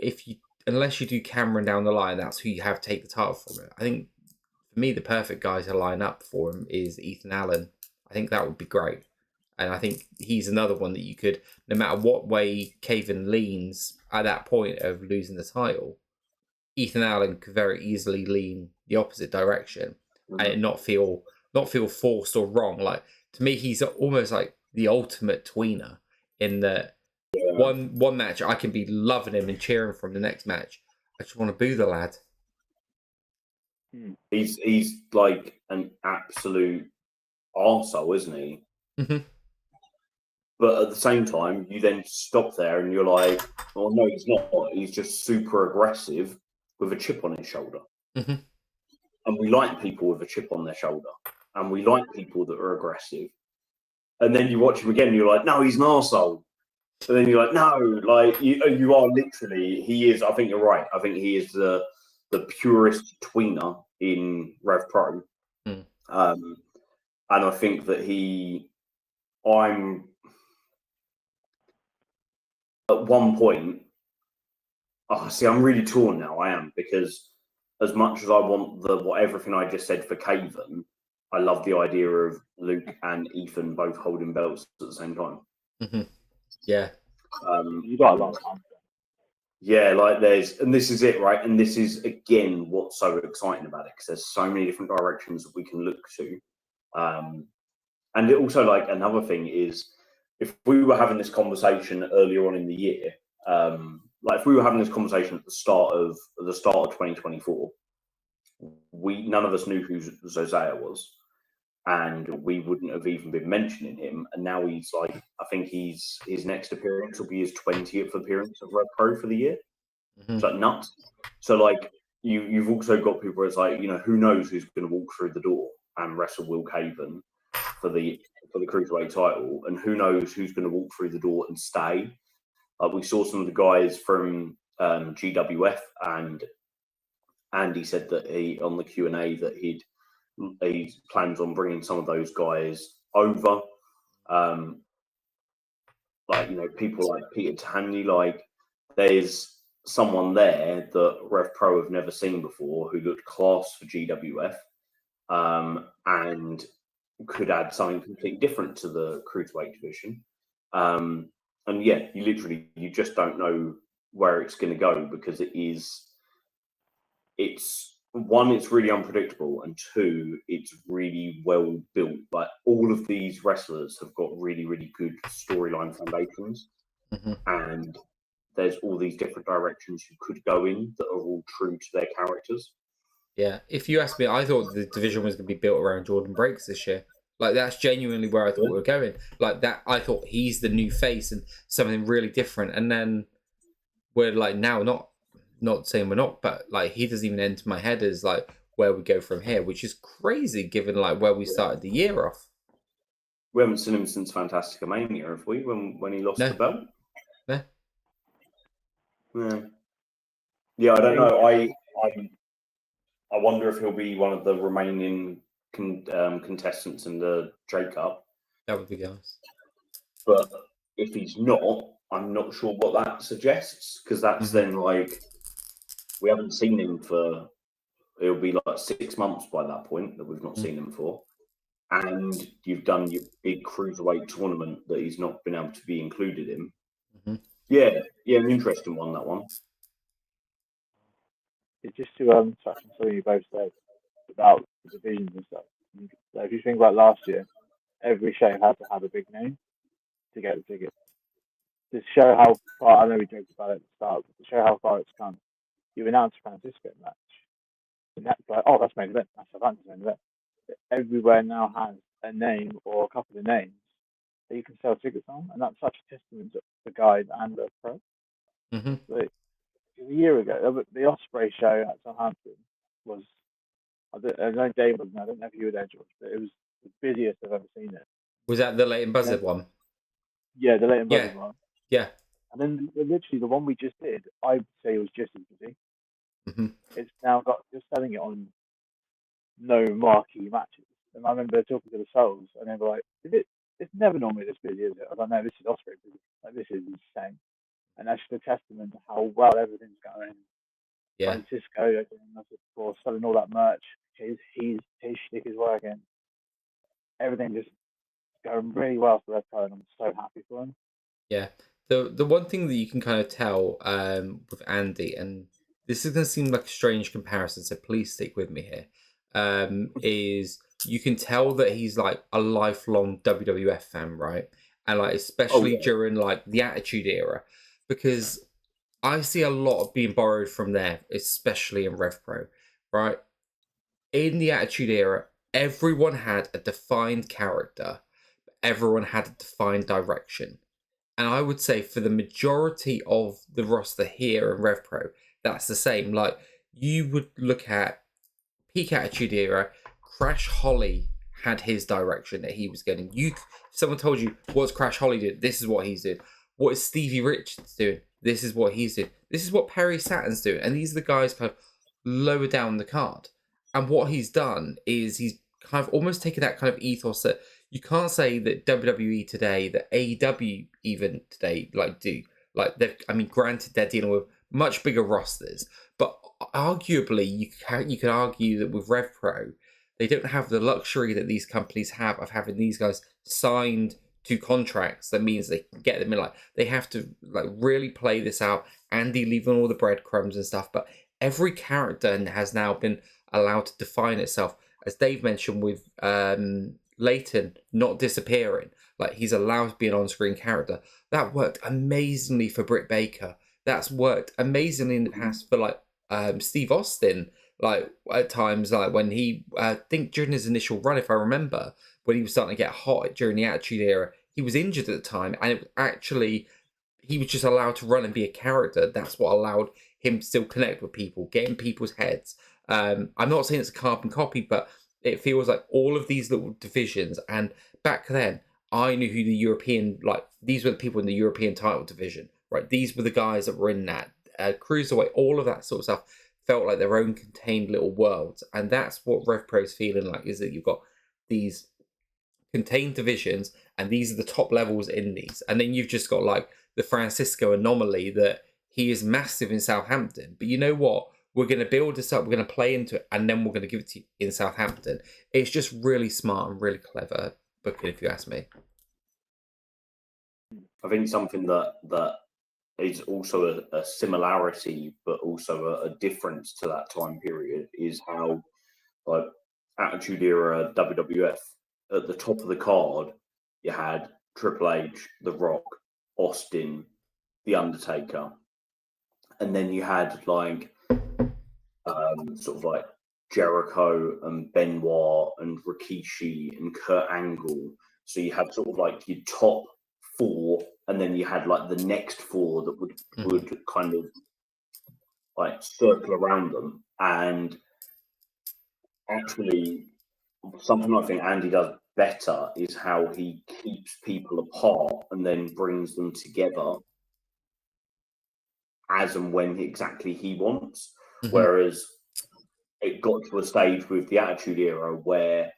unless you do Cameron down the line, that's who you have to take the title from it. I think for me, the perfect guy to line up for him is Ethan Allen. I think that would be great. And I think he's another one that you could, no matter what way Caven leans at that point of losing the title, Ethan Allen could very easily lean the opposite direction and it not feel forced or wrong. Like to me, he's almost like the ultimate tweener in that one match I can be loving him and cheering for him. The next match, I just want to boo the lad. He's like an absolute arsehole, isn't he? Mm-hmm. But at the same time, you then stop there and you're like, oh, no, he's not. He's just super aggressive with a chip on his shoulder. Mm-hmm. And we like people with a chip on their shoulder. And we like people that are aggressive. And then you watch him again and you're like, no, he's an arsehole. And then you're like, no, like you are literally, he is, I think you're right. I think he is the purest tweener in RevPro. Mm. And I think that I'm at one point, I'm really torn now. I am, because as much as I want everything I just said for Caven, I love the idea of Luke and Ethan both holding belts at the same time. Mm-hmm. Yeah. You got a lot of time. Yeah, like and this is it, right? And this is again what's so exciting about it, because there's so many different directions that we can look to. And it also, like, another thing is, if we were having this conversation earlier on in the year, like if we were having this conversation at the start of 2024, none of us knew who Zozaya was, and we wouldn't have even been mentioning him. And now he's like, I think his next appearance will be his 20th appearance of RevPro for the year. Mm-hmm. It's like nuts. So like you've also got people where it's like, who knows who's going to walk through the door and wrestle Will Caven for the cruiserweight title, and who knows who's going to walk through the door and stay. We saw some of the guys from GWF, and Andy said that he on the Q&A that he plans on bringing some of those guys over. People like Peter Tanley, like there's someone there that RevPro have never seen before who looked class for GWF, and could add something completely different to the cruiserweight division. And yeah, you just don't know where it's going to go, because it's really unpredictable, and two, it's really well built. Like all of these wrestlers have got really, really good storyline foundations, Mm-hmm. and there's all these different directions you could go in that are all true to their characters. Yeah, if you ask me, I thought the division was going to be built around Jordan Breaks this year. Like that's genuinely where I thought we were going. Like that, I thought he's the new face and something really different. And then we're like now not saying we're not, but like he doesn't even enter my head as like where we go from here, which is crazy given like where we started the year off. We haven't seen him since Fantastica Mania, have we? When he lost the belt. No. Yeah, I don't know. I wonder if he'll be one of the remaining contestants in the J Cup. That would be nice. But if he's not, I'm not sure what that suggests, because that's then like we haven't seen him for. It'll be like 6 months by that point that we've not seen him for, and you've done your big cruiserweight tournament that he's not been able to be included in. Mm-hmm. Yeah, an interesting one, that one. It's just to touch on something you both said about the divisions and stuff. So if you think about last year, every show had to have a big name to get the ticket. To show how far, I know we joked about it at the start, but to show how far it's come, you announce a Francisco match. And that's like, oh, that's main event. That's Southampton's main event. Everywhere now has a name or a couple of names that you can sell tickets on, and that's such a testament to the guide and the pro. Mm-hmm. Like, a year ago, the Osprey show at Southampton was. I know Dave was. I don't know if you were there, George, but it was the busiest I've ever seen it. Was that the Leighton Buzzard one? Yeah, the Leighton Yeah. Buzzard one. Yeah. And then literally the one we just did, I'd say it was just as busy. Mm-hmm. It's now got just selling it on no marquee matches. And I remember talking to the Souls, and they were like, "Is it? It's never normally this busy, is it?" I was like, "No, this is Osprey busy. Like this is insane." And that's just a testament to how well everything's going. Yeah. Francisco, again, as before, selling all that merch. His shtick is working. Everything just going really well for RevPro, and I'm so happy for him. Yeah. The one thing that you can kind of tell with Andy, and this is going to seem like a strange comparison, so please stick with me here, is you can tell that he's like a lifelong WWF fan, right? And like especially during like the Attitude Era, because I see a lot of being borrowed from there, especially in RevPro, right? In the Attitude Era, everyone had a defined character, everyone had a defined direction. And I would say for the majority of the roster here in RevPro, that's the same. Like, you would look at peak Attitude Era, Crash Holly had his direction that he was getting. Someone told you, what's Crash Holly did? This is what he's doing. What is Stevie Richards doing? This is what he's doing. This is what Perry Saturn's doing. And these are the guys kind of lower down the card. And what he's done is he's kind of almost taken that kind of ethos that you can't say that WWE today, that AEW even today, like do. Like, granted, they're dealing with much bigger rosters, but arguably, you could argue that with RevPro, they don't have the luxury that these companies have of having these guys signed to contracts. That means they can get them in. Like, they have to like really play this out. Andy leaving all the breadcrumbs and stuff, but every character has now been allowed to define itself. As Dave mentioned with Leighton not disappearing, like he's allowed to be an on-screen character. That worked amazingly for Britt Baker. That's worked amazingly in the past for like Steve Austin. Like at times, like when he, I think during his initial run, if I remember, when he was starting to get hot during the Attitude Era, he was injured at the time, and it actually he was just allowed to run and be a character. That's what allowed him to still connect with people, get in people's heads. I'm not saying it's a carbon copy, but it feels like all of these little divisions. And back then, I knew who the European, like these were the people in the European title division, right? These were the guys that were in that cruiserweight, all of that sort of stuff felt like their own contained little worlds. And that's what RevPro's feeling like, is that you've got these contained divisions, and these are the top levels in these. And then you've just got like the Francisco anomaly that he is massive in Southampton. But you know what? We're going to build this up, we're going to play into it, and then we're going to give it to you in Southampton. It's just really smart and really clever booking, if you ask me. I think something that is also a similarity, but also a difference to that time period is how, like, Attitude Era WWF, at the top of the card, you had Triple H, The Rock, Austin, The Undertaker, and then you had like sort of like Jericho and Benoit and Rikishi and Kurt Angle. So you had sort of like your top four, and then you had like the next four that would kind of like circle around them. And actually, something I think Andy does better is how he keeps people apart and then brings them together as and when exactly he wants. Mm-hmm. Whereas it got to a stage with the Attitude Era where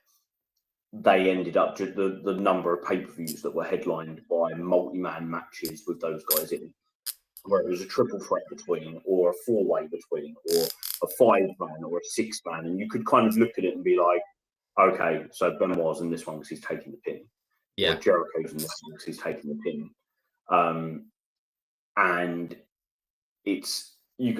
they ended up just the number of pay-per-views that were headlined by multi-man matches with those guys in, where it was a triple threat between, or a four-way between, or a five-man or a six-man, and you could kind of look at it and be like, okay, so Benoit's in this one because he's taking the pin. Yeah. Or Jericho's in this one because he's taking the pin. And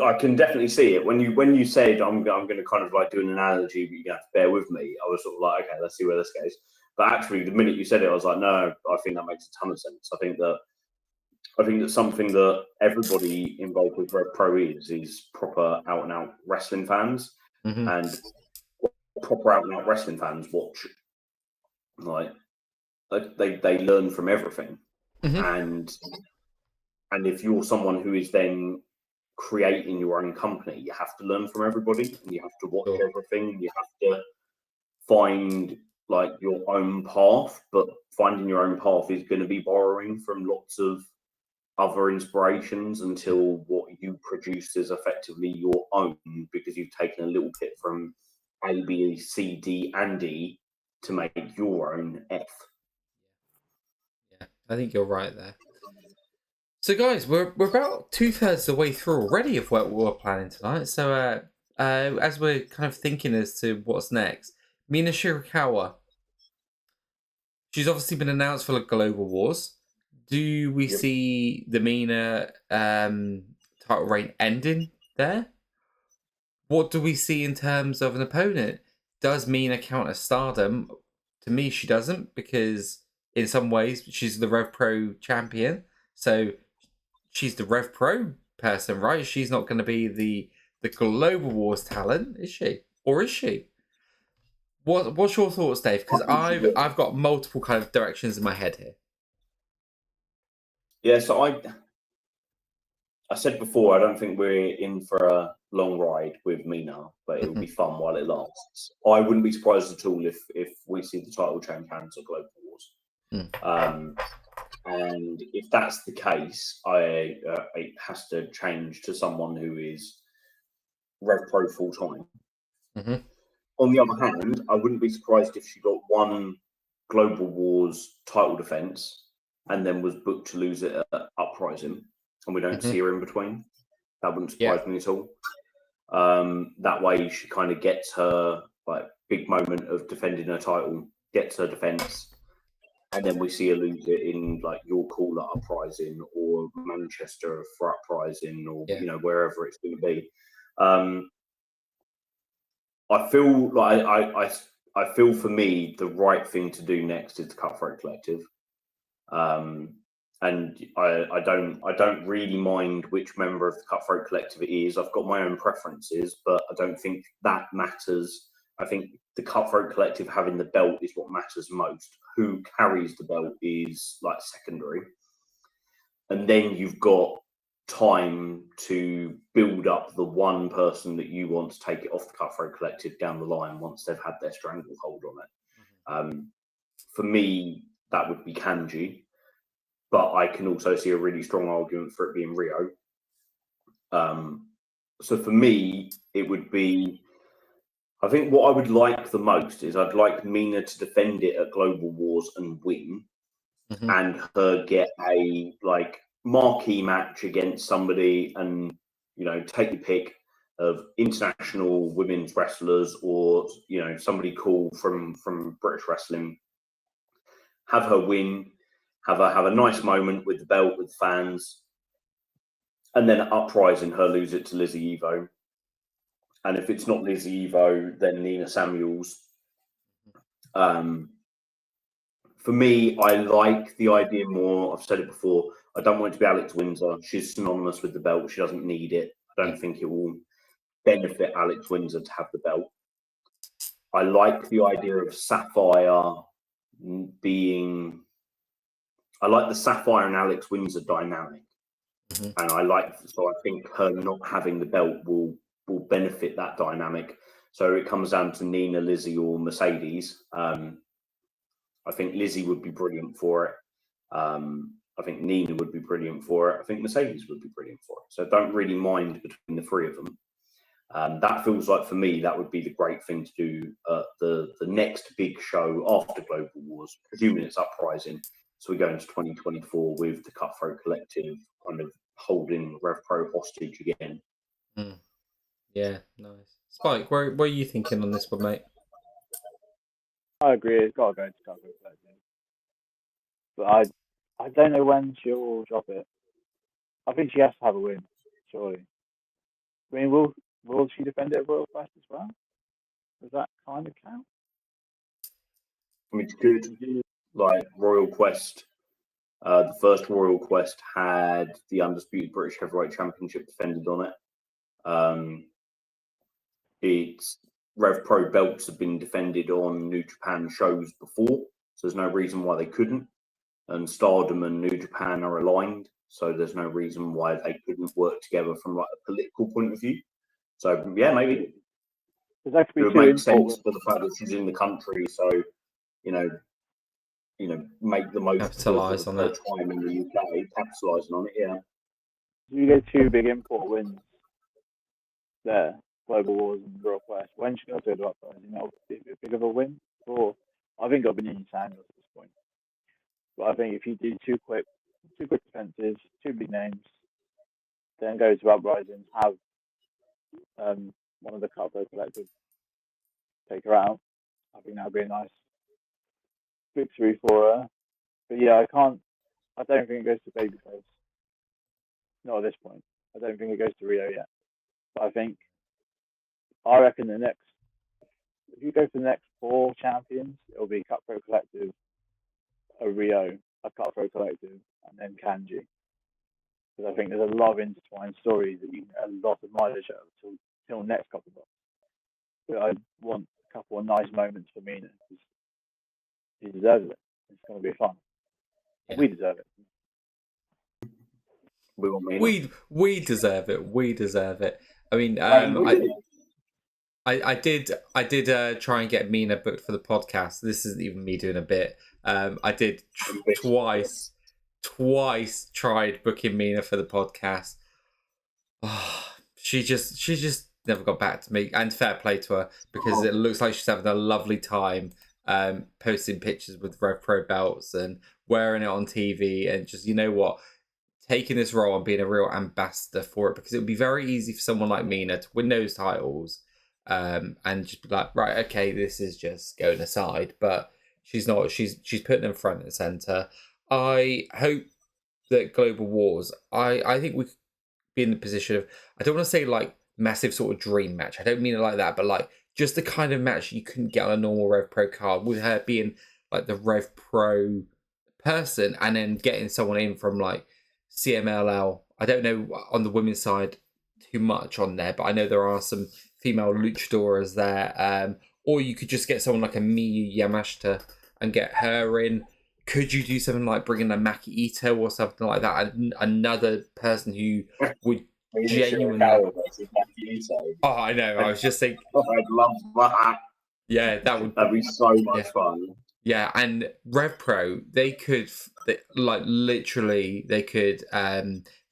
I can definitely see it when you said I'm going to kind of like do an analogy, but you have to bear with me. I was sort of like, okay, let's see where this goes. But actually, the minute you said it, I was like, no, I think that makes a ton of sense. I think that something that everybody involved with RevPro is proper out and out wrestling fans, and proper out and out wrestling fans watch, like they learn from everything, and if you're someone who is then creating your own company. You have to learn from everybody, and you have to watch everything. You have to find like your own path, but finding your own path is going to be borrowing from lots of other inspirations until what you produce is effectively your own, because you've taken a little bit from A, B, C, D, and E to make your own F. Yeah, I think you're right there. So, guys, we're about 2/3 of the way through already of what we're planning tonight. So, as we're kind of thinking as to what's next, Mina Shirakawa, she's obviously been announced for the Global Wars. Do we see the Mina title reign ending there? What do we see in terms of an opponent? Does Mina count as Stardom? To me, she doesn't, because in some ways she's the RevPro champion. So she's the RevPro person, right? She's not going to be the Global Wars talent, is she? Or is she? What's your thoughts, Dave? Because I've got multiple kind of directions in my head here. Yeah, so I said before, I don't think we're in for a long ride with Mina, but it will be fun while it lasts. I wouldn't be surprised at all if we see the title change hands at Global Wars. And if that's the case, it has to change to someone who is RevPro full time. On the other hand, I wouldn't be surprised if she got one Global Wars title defense and then was booked to lose it at Uprising, and we don't see her in between. That wouldn't surprise me at all. That way, she kind of gets her like big moment of defending her title, gets her defense, and then we see her lose it in like Your Call at Uprising or Manchester for Uprising, or you know, wherever it's going to be. I feel like I feel for me the right thing to do next is the Cutthroat Collective, and I don't really mind which member of the Cutthroat Collective it is. I've got my own preferences, but I don't think that matters. I think the Cutthroat Collective having the belt is what matters most. Who carries the belt is like secondary, and then you've got time to build up the one person that you want to take it off the Cutthroat Collective down the line once they've had their stranglehold on it. For me, that would be Kanji, but I can also see a really strong argument for it being Rio. So for me, it would be, I think what I would like the most is I'd like Mina to defend it at Global Wars and win, and her get a like marquee match against somebody, and you know, take your pick of international women's wrestlers, or you know, somebody cool from British wrestling. Have her win, have a nice moment with the belt with fans, and then Uprising her lose it to Lizzie Evo. And if it's not Lizzie Evo, then Nina Samuels. For me, I like the idea more. I've said it before. I don't want it to be Alex Windsor. She's synonymous with the belt. She doesn't need it. I don't think it will benefit Alex Windsor to have the belt. I like the idea of Sapphire being. I like the Sapphire and Alex Windsor dynamic, and I think her not having the belt will benefit that dynamic. So it comes down to Nina, Lizzie, or Mercedes. I think Lizzie would be brilliant for it. I think Nina would be brilliant for it. I think Mercedes would be brilliant for it. So I don't really mind between the three of them. That feels like, for me, that would be the great thing to do at the next big show after Global Wars, presuming it's Uprising. So we go into 2024 with the Cutthroat Collective kind of holding RevPro hostage again. Yeah, nice. Spike, what are you thinking on this one, mate? I agree. It's got to go to Cutthroat Collective, but I don't know when she'll drop it. I think she has to have a win, surely. I mean, will she defend it at Royal Quest as well? Does that kind of count? I mean, it's good. Like Royal Quest, the first Royal Quest had the Undisputed British Heavyweight Championship defended on it. It's RevPro belts have been defended on New Japan shows before, so there's no reason why they couldn't. And Stardom and New Japan are aligned, So there's no reason why they couldn't work together from like a political point of view. So yeah, maybe That could it be would two make import sense wins. for the fact that she's in the country. So you know, make the most Capitalise of on her it. time in the UK, capitalising on it. Yeah. You get two big import wins there, Global Wars and Raw Quest. When she got to the uprising, that would be a big of a win. Or I think it'll be Nini Samuels at this point. But I think if you do two quick defenses, two big names, then go to uprising, have one of the Cutthroat Collective take her out. I think that would be a nice victory for her. But yeah, I don't think it goes to Babyface. Not at this point. I don't think it goes to Rio yet. But I reckon if you go for the next 4 champions, it'll be Cutthroat Collective, a Rio, a Cutthroat Collective, and then Kanji. Because I think there's a lot of intertwined stories that you can get a lot of mileage out of till next couple of months. But I want a couple of nice moments for Mina because she deserves it. It's going to be fun. Yeah. We deserve it. We want Mina. We deserve it. We deserve it. I mean, I did try and get Mina booked for the podcast. This isn't even me doing a bit. I did twice tried booking Mina for the podcast. Oh, she just never got back to me. And fair play to her because it looks like she's having a lovely time posting pictures with RevPro belts and wearing it on TV and just, you know what, taking this role and being a real ambassador for it, because it would be very easy for someone like Mina to win those titles and just be like, right, okay, this is just going aside. But she's not. She's putting them front and center. I hope that Global Wars, I think we could be in the position of, I don't want to say like massive sort of dream match. I don't mean it like that, but like just the kind of match you couldn't get on a normal Rev Pro card, with her being like the Rev Pro person and then getting someone in from like CMLL. I don't know on the women's side too much on there, but I know there are some female luchadoras there. Or you could just get someone like a Miyu Yamashita and get her in. Could you do something like bringing a Maki Ito or something like that? Another person who would genuinely. Oh, I know. I was just thinking. I'd love that. Yeah, that'd be so much fun. Yeah, and RevPro, they could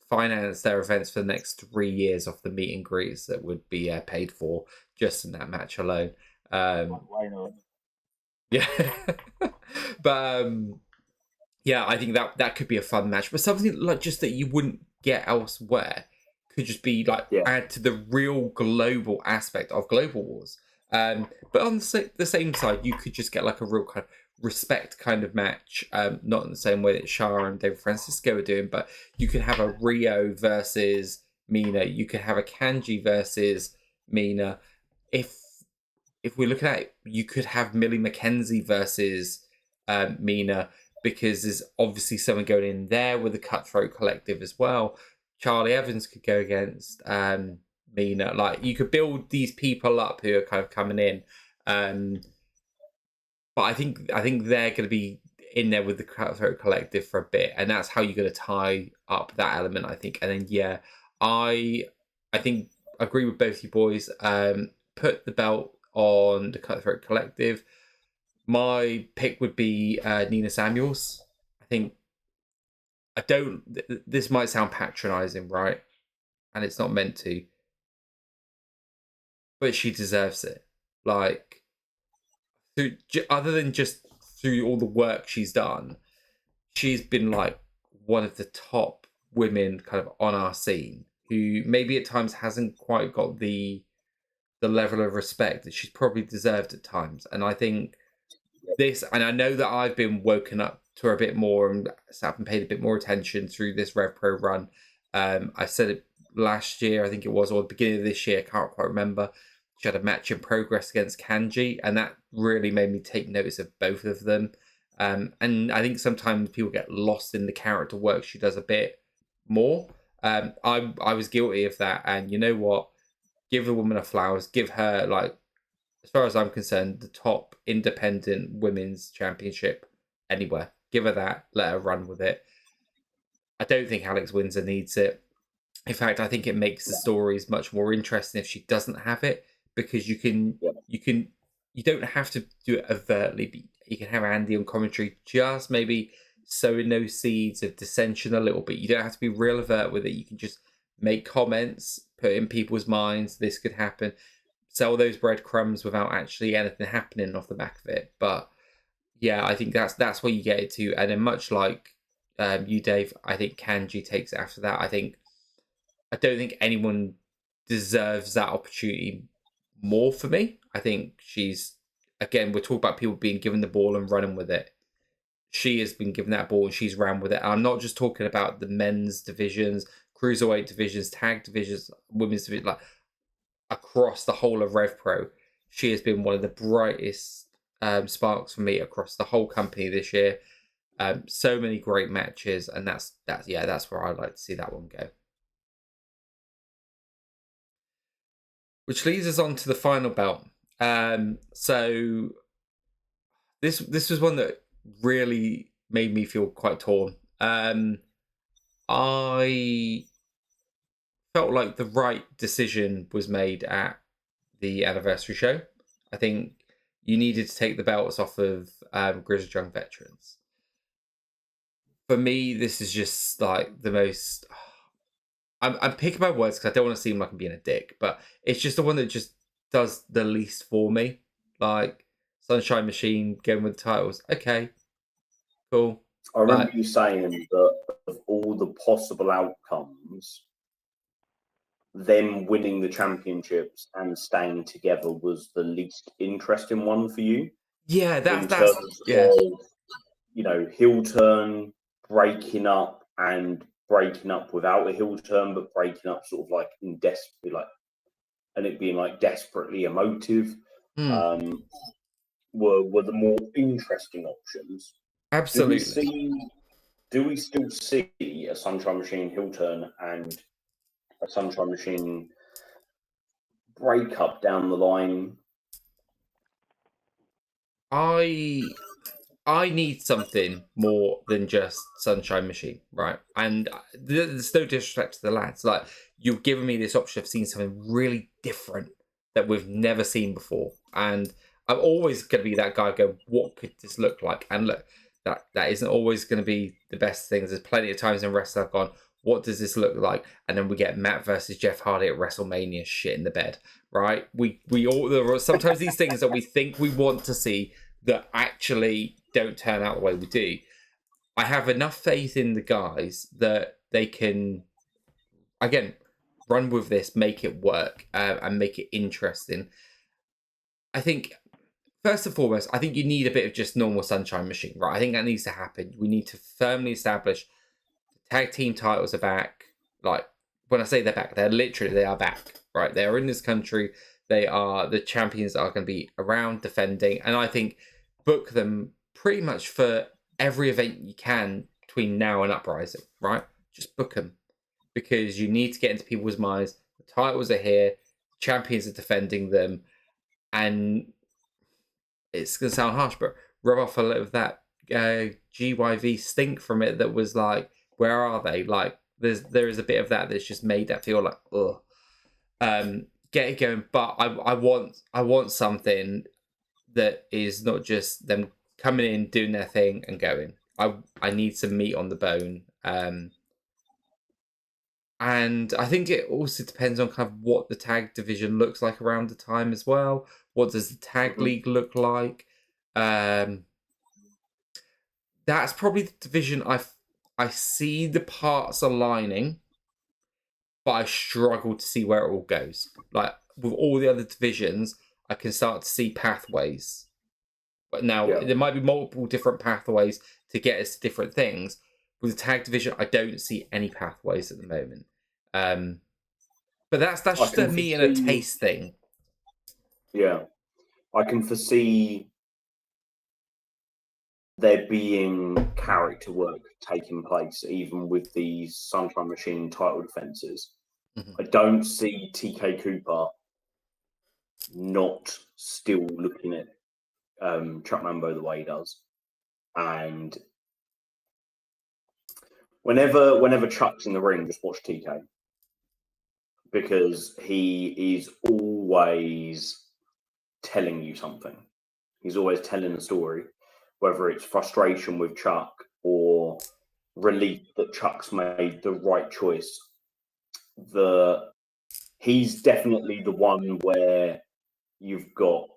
finance their events for the next 3 years off the meet and greets that would be paid for just in that match alone. Why not? Yeah, but yeah, I think that could be a fun match, but something like just that you wouldn't get elsewhere could just be like add to the real global aspect of Global Wars. But on the same side, you could just get like a real kind of respect kind of match, not in the same way that Shara and David Francisco are doing, but you could have a Rio versus Mina, you could have a Kanji versus Mina. If we're looking at it, you could have Millie McKenzie versus Mina, because there's obviously someone going in there with the Cutthroat Collective as well. Charlie Evans could go against Mina. Like, you could build these people up who are kind of coming in. But I think they're going to be in there with the Cutthroat Collective for a bit, and that's how you're going to tie up that element, I think. And then I think I agree with both you boys. Put the belt on the Cutthroat Collective. My pick would be Nina Samuels. I think this might sound patronizing, right? And it's not meant to, but she deserves it. Like, other than just through all the work she's done, she's been like one of the top women kind of on our scene, who maybe at times hasn't quite got the level of respect that she's probably deserved at times. And I think and I know that I've been woken up to her a bit more and sat and paid a bit more attention through this RevPro run. I said it last year, I think it was, or the beginning of this year, I can't quite remember. She had a match in progress against Kanji, and that really made me take notice of both of them. And I think sometimes people get lost in the character work she does a bit more. I was guilty of that, and you know what? Give the woman her flowers. Give her, like, as far as I'm concerned, the top independent women's championship anywhere. Give her that. Let her run with it. I don't think Alex Windsor needs it. In fact, I think it makes the stories much more interesting if she doesn't have it, because you don't have to do it overtly, but you can have Andy on commentary just maybe sowing those seeds of dissension a little bit. You don't have to be real overt with it. You can just make comments, put in people's minds, this could happen, sell those breadcrumbs without actually anything happening off the back of it. But yeah, I think that's where you get it to. And then much like you, Dave, I think Kanji takes it after that. I don't think anyone deserves that opportunity more for me. I think she's, again, we're talking about people being given the ball and running with it. She has been given that ball and she's ran with it. And I'm not just talking about the men's divisions, cruiserweight divisions, tag divisions, women's division, like across the whole of RevPro. She has been one of the brightest sparks for me across the whole company this year. So many great matches, and that's where I'd like to see that one go. Which leads us on to the final belt. So this was one that really made me feel quite torn. I felt like the right decision was made at the anniversary show. I think you needed to take the belts off of Grizzled Young Veterans. For me, this is just like the most... I'm picking my words because I don't want to seem like I'm being a dick, but it's just the one that just does the least for me. Like Sunshine Machine going with the titles. Okay, cool. I remember you saying that of all the possible outcomes, them winning the championships and staying together was the least interesting one for you. Yeah, in terms of, you know, heel turn, breaking up without a heel turn, but breaking up sort of like in desperately, like, and it being like desperately emotive, were the more interesting options. Absolutely. Do we still see a Sunshine Machine heel turn and a Sunshine Machine breakup down the line? I need something more than just Sunshine Machine, right? And there's no disrespect to the lads. Like, you've given me this option of seeing something really different that we've never seen before. And I'm always going to be that guy going, what could this look like? And look, that isn't always going to be the best thing. There's plenty of times in wrestling I've gone, what does this look like? And then we get Matt versus Jeff Hardy at WrestleMania, shit in the bed, right? We all, there are sometimes these things that we think we want to see that actually don't turn out the way we do. I have enough faith in the guys that they can, again, run with this, make it work, and make it interesting. I think, first and foremost, I think you need a bit of just normal Sunshine Machine, right? I think that needs to happen. We need to firmly establish the tag team titles are back. Like, when I say they're back, they are back, right? They are in this country. They are the champions that are going to be around defending. And I think book them pretty much for every event you can between now and Uprising, right? Just book them, because you need to get into people's minds. The titles are here, champions are defending them, and it's going to sound harsh, but rub off a little of that GYV stink from it that was like, where are they? Like, there is a bit of that that's just made that feel like, ugh. Get it going, but I want something that is not just them coming in, doing their thing, and going. I need some meat on the bone. And I think it also depends on kind of what the tag division looks like around the time as well. What does the tag league look like? That's probably the division I see the parts aligning, but I struggle to see where it all goes. Like, with all the other divisions, I can start to see pathways. But now there might be multiple different pathways to get us to different things. With the tag division, I don't see any pathways at the moment. But that's just a me and a taste thing. Yeah, I can foresee there being character work taking place, even with these Sunshine Machine title defenses. I don't see TK Cooper not still looking at Chuck Mambo the way he does. And Whenever Chuck's in the ring, just watch TK, because he is always telling you something. He's always telling a story, whether it's frustration with Chuck or relief that Chuck's made the right choice. He's definitely the one where you've got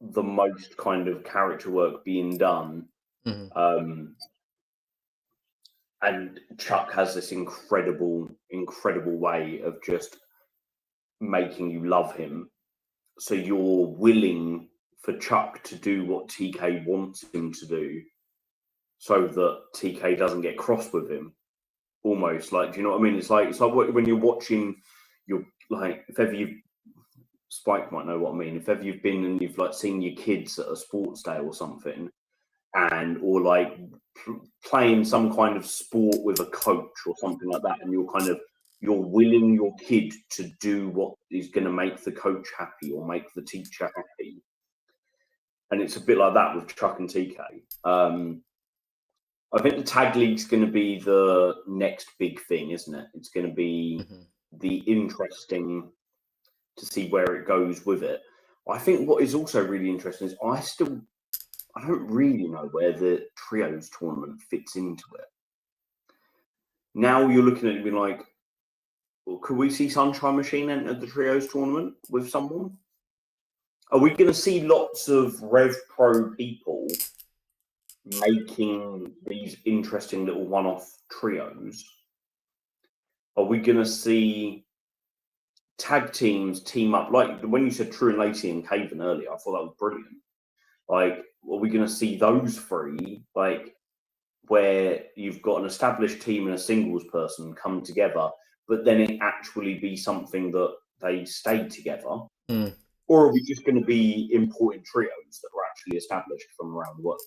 the most kind of character work being done. And Chuck has this incredible way of just making you love him. So you're willing for Chuck to do what TK wants him to do, so that TK doesn't get cross with him. Almost like, do you know what I mean? It's like when you're watching, if ever you, Spike might know what I mean. If ever you've been and you've like seen your kids at a sports day or something, or like playing some kind of sport with a coach or something like that, and you're willing your kid to do what is going to make the coach happy or make the teacher happy. And it's a bit like that with Chuck and TK. I think the tag league's going to be the next big thing, isn't it? It's going to be the interesting to see where it goes with it. I think what is also really interesting is I don't really know where the trios tournament fits into it. Now you're looking at it being like, well, could we see Sunshine Machine enter the trios tournament with someone? Are we going to see lots of RevPro people making these interesting little one-off trios? Are we going to see tag teams team up? Like when you said True and Lacey and Caven earlier, I thought that was brilliant. Like, are we going to see those three, like, where you've got an established team and a singles person come together, but then it actually be something that they stay together? Or are we just going to be imported trios that are actually established from around the world?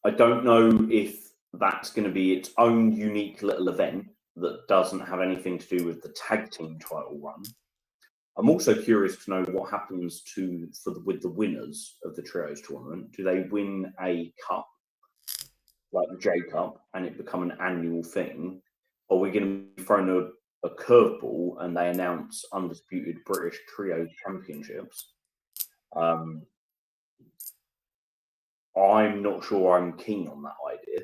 I don't know if that's going to be its own unique little event that doesn't have anything to do with the tag team title run. I'm also curious to know what happens with the winners of the trios tournament. Do they win a cup, like the J Cup, and it become an annual thing? Or are we going to be thrown a curveball and they announce undisputed British trio championships? I'm not sure I'm keen on that idea.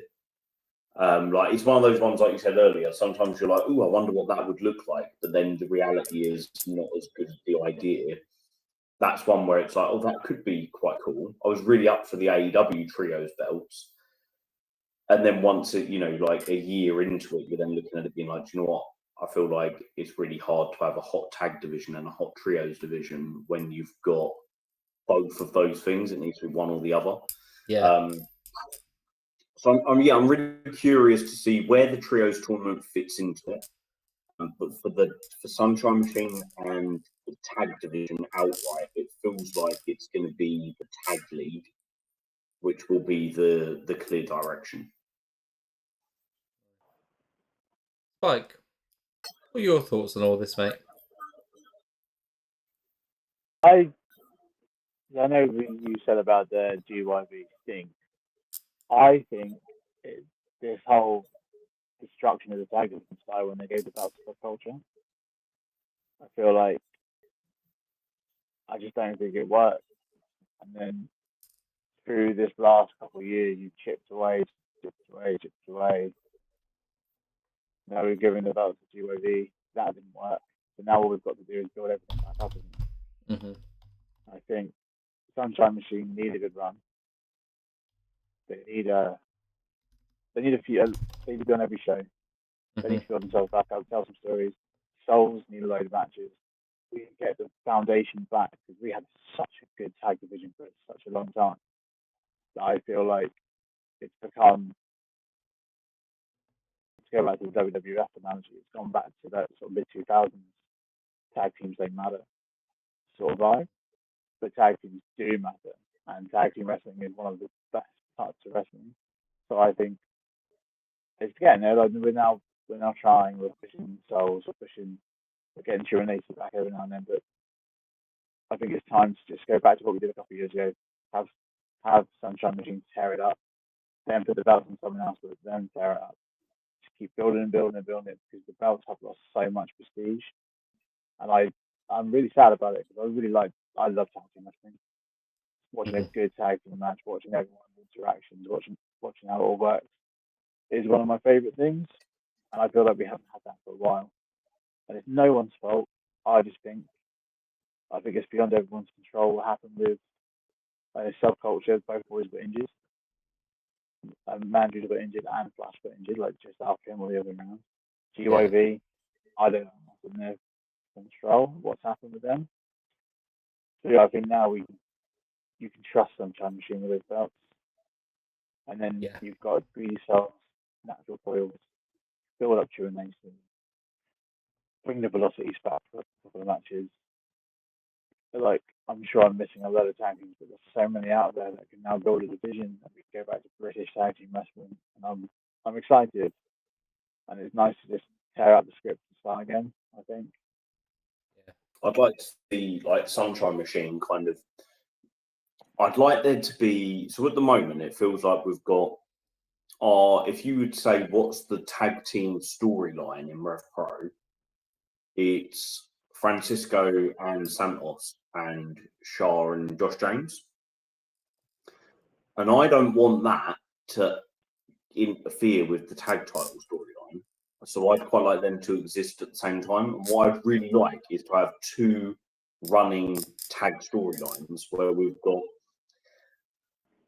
Like, it's one of those ones, like you said earlier, sometimes you're like, oh, I wonder what that would look like. But then the reality is not as good as the idea. That's one where it's like, oh, that could be quite cool. I was really up for the AEW trios belts. And then once it, like a year into it, you're then looking at it being like, do you know what? I feel like it's really hard to have a hot tag division and a hot trios division when you've got both of those things. It needs to be one or the other. Yeah. So I'm really curious to see where the trios tournament fits into it. But for Sunshine Machine and the tag division outright, it feels like it's going to be the tag league, which will be the clear direction. Spike, what are your thoughts on all this, mate? I know you said about the GYV thing. I think this whole destruction of the tag division style when they gave the belts to culture. I feel like I just don't think it worked. And then through this last couple of years, you chipped away. Now we're giving the belts to GYV. That didn't work. So now all we've got to do is build everything back up again. I think Sunshine Machine need a good run. They need they need to be on every show. They need to build themselves back up, tell some stories. Souls need a load of matches. We can get the foundation back because we had such a good tag division for such a long time. That I feel like it's become, to go back to the WWF analogy, it's gone back to that sort of mid-2000s tag teams don't matter sort of vibe. But tag teams do matter. And tag team wrestling is one of the best parts of wrestling. So I think it's getting there. Like we're now trying, we're pushing Souls, we're getting True and Lacey back every now and then, but I think it's time to just go back to what we did a couple of years ago. Have Sunshine Machine tear it up, then put the belts on someone else, but then tear it up. Just keep building and building and building it because the belts have lost so much prestige. And I'm really sad about it because I love tag team wrestling. Watching a good tag team match, watching everyone's interactions, watching how it all works is one of my favourite things. And I feel like we haven't had that for a while. And it's no one's fault. I think it's beyond everyone's control what happened with subculture. Both boys got injured. Mandrews got injured and Flash got injured, like just after him or the other way around. GYV, I don't know what's in their control, what's happened with them. So yeah, I think now you can trust Sunshine Machine with those belts. And then you've got Greedy Souls, Natural Coils, build up True Nation, bring the velocities back for a couple of matches. But like, I'm sure I'm missing a lot of tag teams, but there's so many out there that can now build a division and we can go back to British tag team wrestling. And I'm excited. And it's nice to just tear out the script and start again, I think. I'd like to see like Sunshine Machine kind of. I'd like there to be. So at the moment, it feels like we've got. If you would say what's the tag team storyline in RevPro, it's Francisco and Santos and Shah and Josh James. And I don't want that to interfere with the tag title storyline. So I'd quite like them to exist at the same time. And what I'd really like is to have two running tag storylines where we've got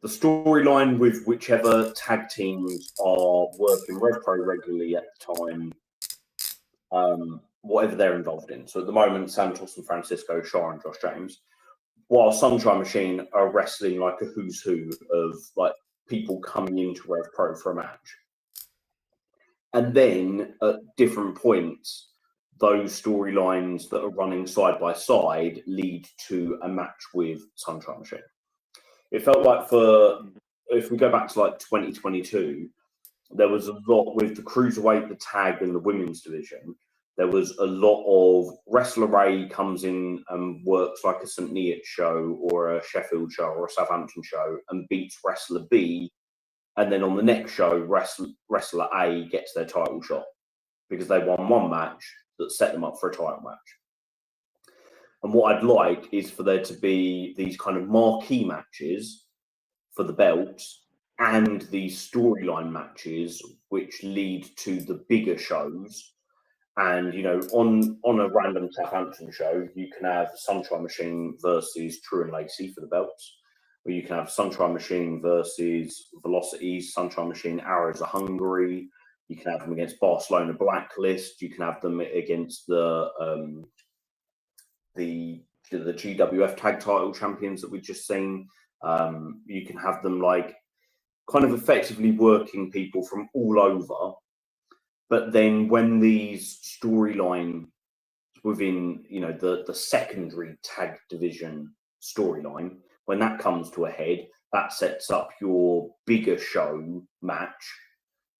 the storyline with whichever tag teams are working RevPro regularly at the time, whatever they're involved in. So at the moment, Santos and Francisco, Shah and Josh James, while Sunshine Machine are wrestling like a who's who of like people coming into RevPro for a match. And then at different points, those storylines that are running side by side lead to a match with Sunshine Machine. It felt like if we go back to like 2022, there was a lot with the cruiserweight, the tag, and the women's division. There was a lot of Wrestler A comes in and works like a St. Neots show or a Sheffield show or a Southampton show and beats Wrestler B. And then on the next show, Wrestler A gets their title shot because they won one match that set them up for a title match. And what I'd like is for there to be these kind of marquee matches for the belts and these storyline matches which lead to the bigger shows. And, you know, on a random Southampton show, you can have Sunshine Machine versus True and Lacey for the belts. Or you can have Sunshine Machine versus Velocities, Sunshine Machine Arrows of Hungary. You can have them against Barcelona Blacklist. You can have them against the GWF tag title champions that we've just seen. You can have them like kind of effectively working people from all over. But then when these storyline within, you know, the secondary tag division storyline, when that comes to a head, that sets up your bigger show match,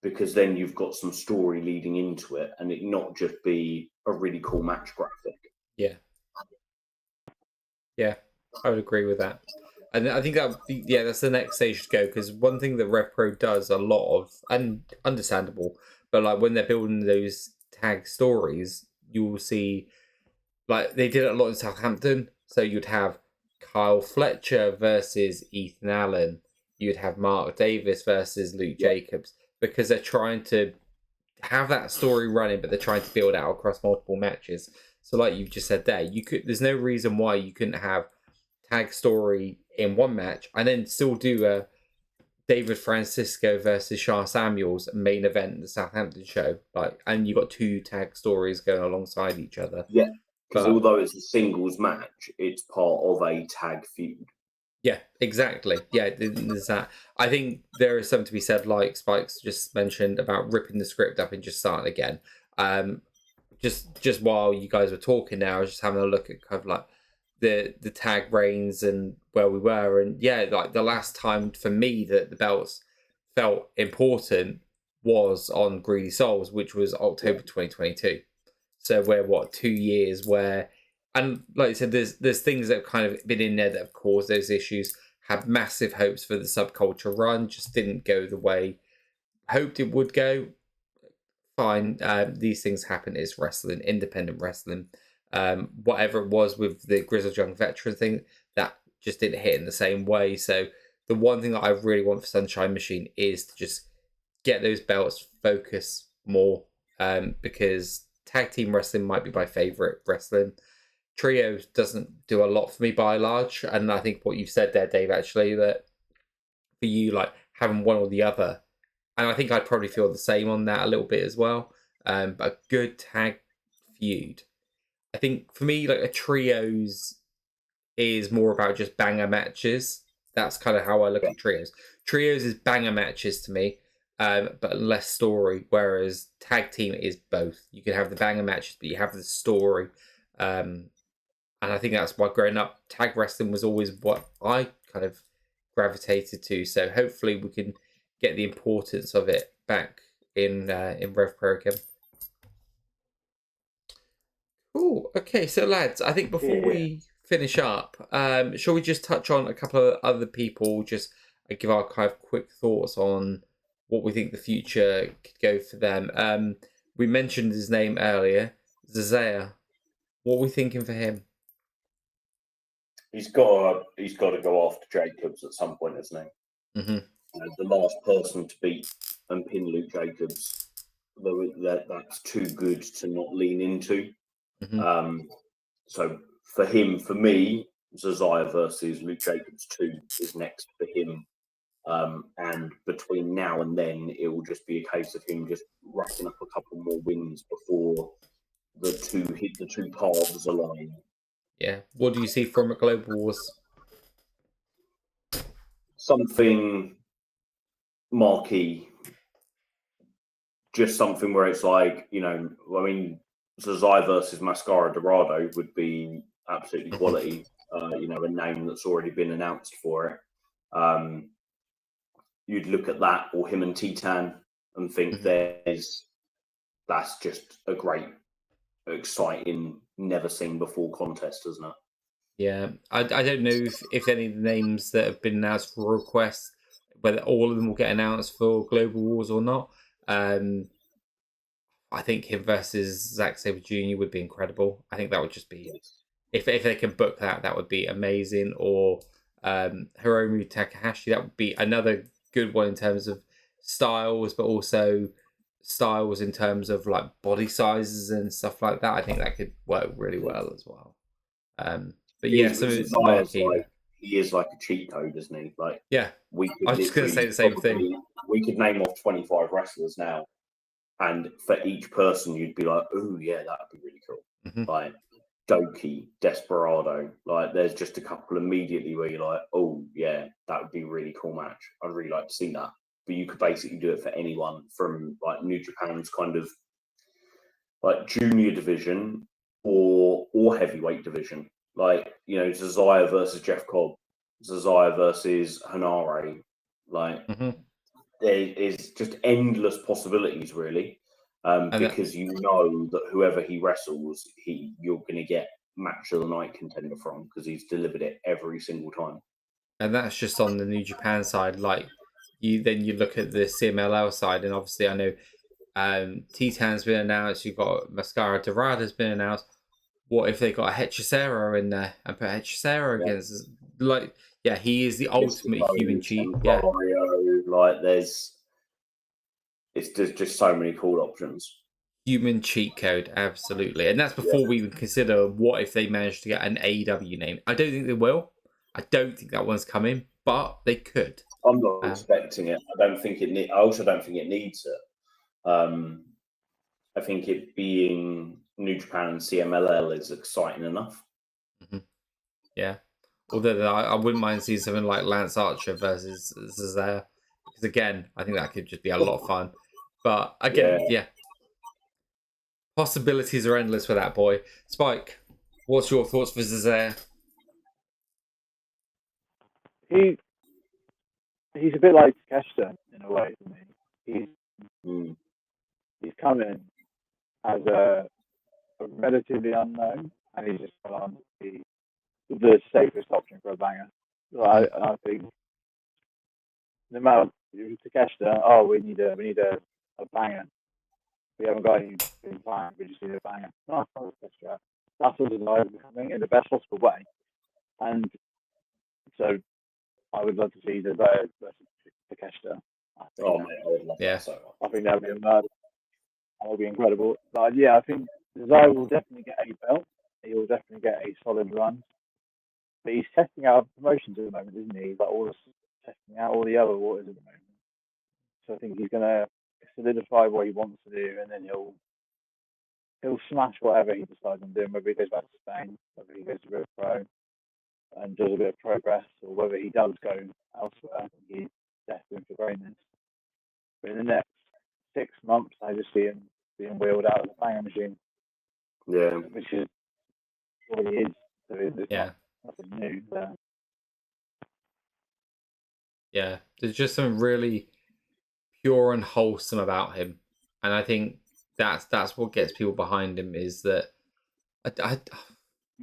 because then you've got some story leading into it and it not just be a really cool match graphic. Yeah, I would agree with that. And I think that's the next stage to go, because one thing that RevPro does a lot of, and understandable, but like when they're building those tag stories, you will see, like they did it a lot in Southampton. So you'd have Kyle Fletcher versus Ethan Allen. You'd have Mark Davis versus Luke Jacobs, because they're trying to have that story running, but they're trying to build out across multiple matches. So like you've just said there, there's no reason why you couldn't have tag story in one match and then still do a David Francisco versus Shah Samuels main event in the Southampton show. And you got two tag stories going alongside each other. Yeah, because although it's a singles match, it's part of a tag feud. Yeah, exactly. Yeah, there's that. I think there is something to be said, like Spikes just mentioned, about ripping the script up and just starting again. Just while you guys were talking now, I was just having a look at kind of like the tag reigns and where we were, and yeah, like the last time for me that the belts felt important was on Greedy Souls, which was October 2022. So we're 2 years where, and like I said, there's things that have kind of been in there that have caused those issues. had massive hopes for the Subculture run, just didn't go the way hoped it would go. Fine, these things happen. It's wrestling, independent wrestling. Whatever it was with the Grizzled Young Veteran thing, that just didn't hit in the same way. So the one thing that I really want for Sunshine Machine is to just get those belts, focus more, because tag team wrestling might be my favorite wrestling. Trios doesn't do a lot for me by and large, and I think what you've said there, Dave, actually, that for you, like having one or the other, and I think I'd probably feel the same on that a little bit as well. But a good tag feud, I think for me, like a trios is more about just banger matches. That's kind of how I look at trios. Trios is banger matches to me, but less story. Whereas tag team is both. You can have the banger matches, but you have the story. And I think that's why growing up, tag wrestling was always what I kind of gravitated to. So hopefully we can get the importance of it back in RevPro again. Cool. Okay, so lads, I think before we finish up, shall we just touch on a couple of other people? Just give our kind of quick thoughts on what we think the future could go for them. We mentioned his name earlier, Zazea. What are we thinking for him? He's got to go after Jacobs at some point, isn't he? Mm-hmm. The last person to beat and pin Luke Jacobs, that's too good to not lean into. Mm-hmm. So for him, for me, Zazaya versus Luke Jacobs 2 is next for him. And between now and then, it will just be a case of him just racking up a couple more wins before the two paths align. Yeah. What do you see from a Global Wars? Something marquee. Just something where it's like, I mean, Zazai versus Mascara Dorado would be absolutely quality. A name that's already been announced for it. You'd look at that or him and Titan and think that's just a great, exciting, never seen before contest, isn't it? Yeah, I don't know if any of the names that have been announced for requests, whether all of them will get announced for Global Wars or not. I think him versus Zack Sabre Jr. would be incredible. I think that would just be, if they can book that, that would be amazing. Or Hiromu Takahashi, that would be another good one in terms of styles, but also styles in terms of like body sizes and stuff like that. I think that could work really well as well. But yeah, so he is like a cheat code, isn't he? Like, yeah, I was just going to say the same thing. We could name off 25 wrestlers now, and for each person, you'd be like, "Oh yeah, that'd be really cool." Mm-hmm. Like Doki, Desperado. Like, there's just a couple immediately where you're like, "Oh yeah, that would be a really cool match. I'd really like to see that." But you could basically do it for anyone from like New Japan's kind of like junior division or heavyweight division. Like, Zazaya versus Jeff Cobb, Zazaya versus Hanare. Like, there is just endless possibilities, really, because you know that whoever he wrestles, you're going to get match of the night contender from, because he's delivered it every single time. And that's just on the New Japan side. Like, you look at the CMLL side, and obviously I know Titan's been announced. You've got Mascara Dorada's been announced. What if they got a Hechicero in there and put Hechicero against? Like, yeah, he is the ultimate human cheat. Yeah, like it's just so many cool options. Human cheat code, absolutely, and that's before we even consider what if they managed to get an AEW name. I don't think they will. I don't think that one's coming, but they could. I'm not expecting it. I don't think it. I also don't think it needs it. I think it being New Japan and CMLL is exciting enough. Mm-hmm. Yeah. Although I wouldn't mind seeing something like Lance Archer versus Zazaya, because again, I think that could just be a lot of fun. But again, yeah. Possibilities are endless for that boy. Spike, what's your thoughts for Zazaya? He's a bit like Takeshita in a way, isn't he? He's come in as a relatively unknown, and he's just gone on to be the safest option for a banger. I think no matter Takeshita, we need a banger. We haven't got any big bang. We just need a banger. No, it's not Takeshita. That's what Desire is becoming in the best possible way. And so I would love to see Desire versus Takeshita. I would love that so much. I think that would be a murder. That would be incredible. But yeah, I think Desire will definitely get a belt. He will definitely get a solid run. But he's testing out promotions at the moment, isn't he? He's like testing out all the other waters at the moment. So I think he's going to solidify what he wants to do, and then he'll smash whatever he decides on doing, whether he goes back to Spain, whether he goes to RevPro and does a bit of progress, or whether he does go elsewhere. He's destined for greatness. But in the next 6 months, I just see him being wheeled out of the banger machine. Yeah. Which is what he is. So it's nothing new. Yeah, there's just something really pure and wholesome about him, and I think that's what gets people behind him. Is that I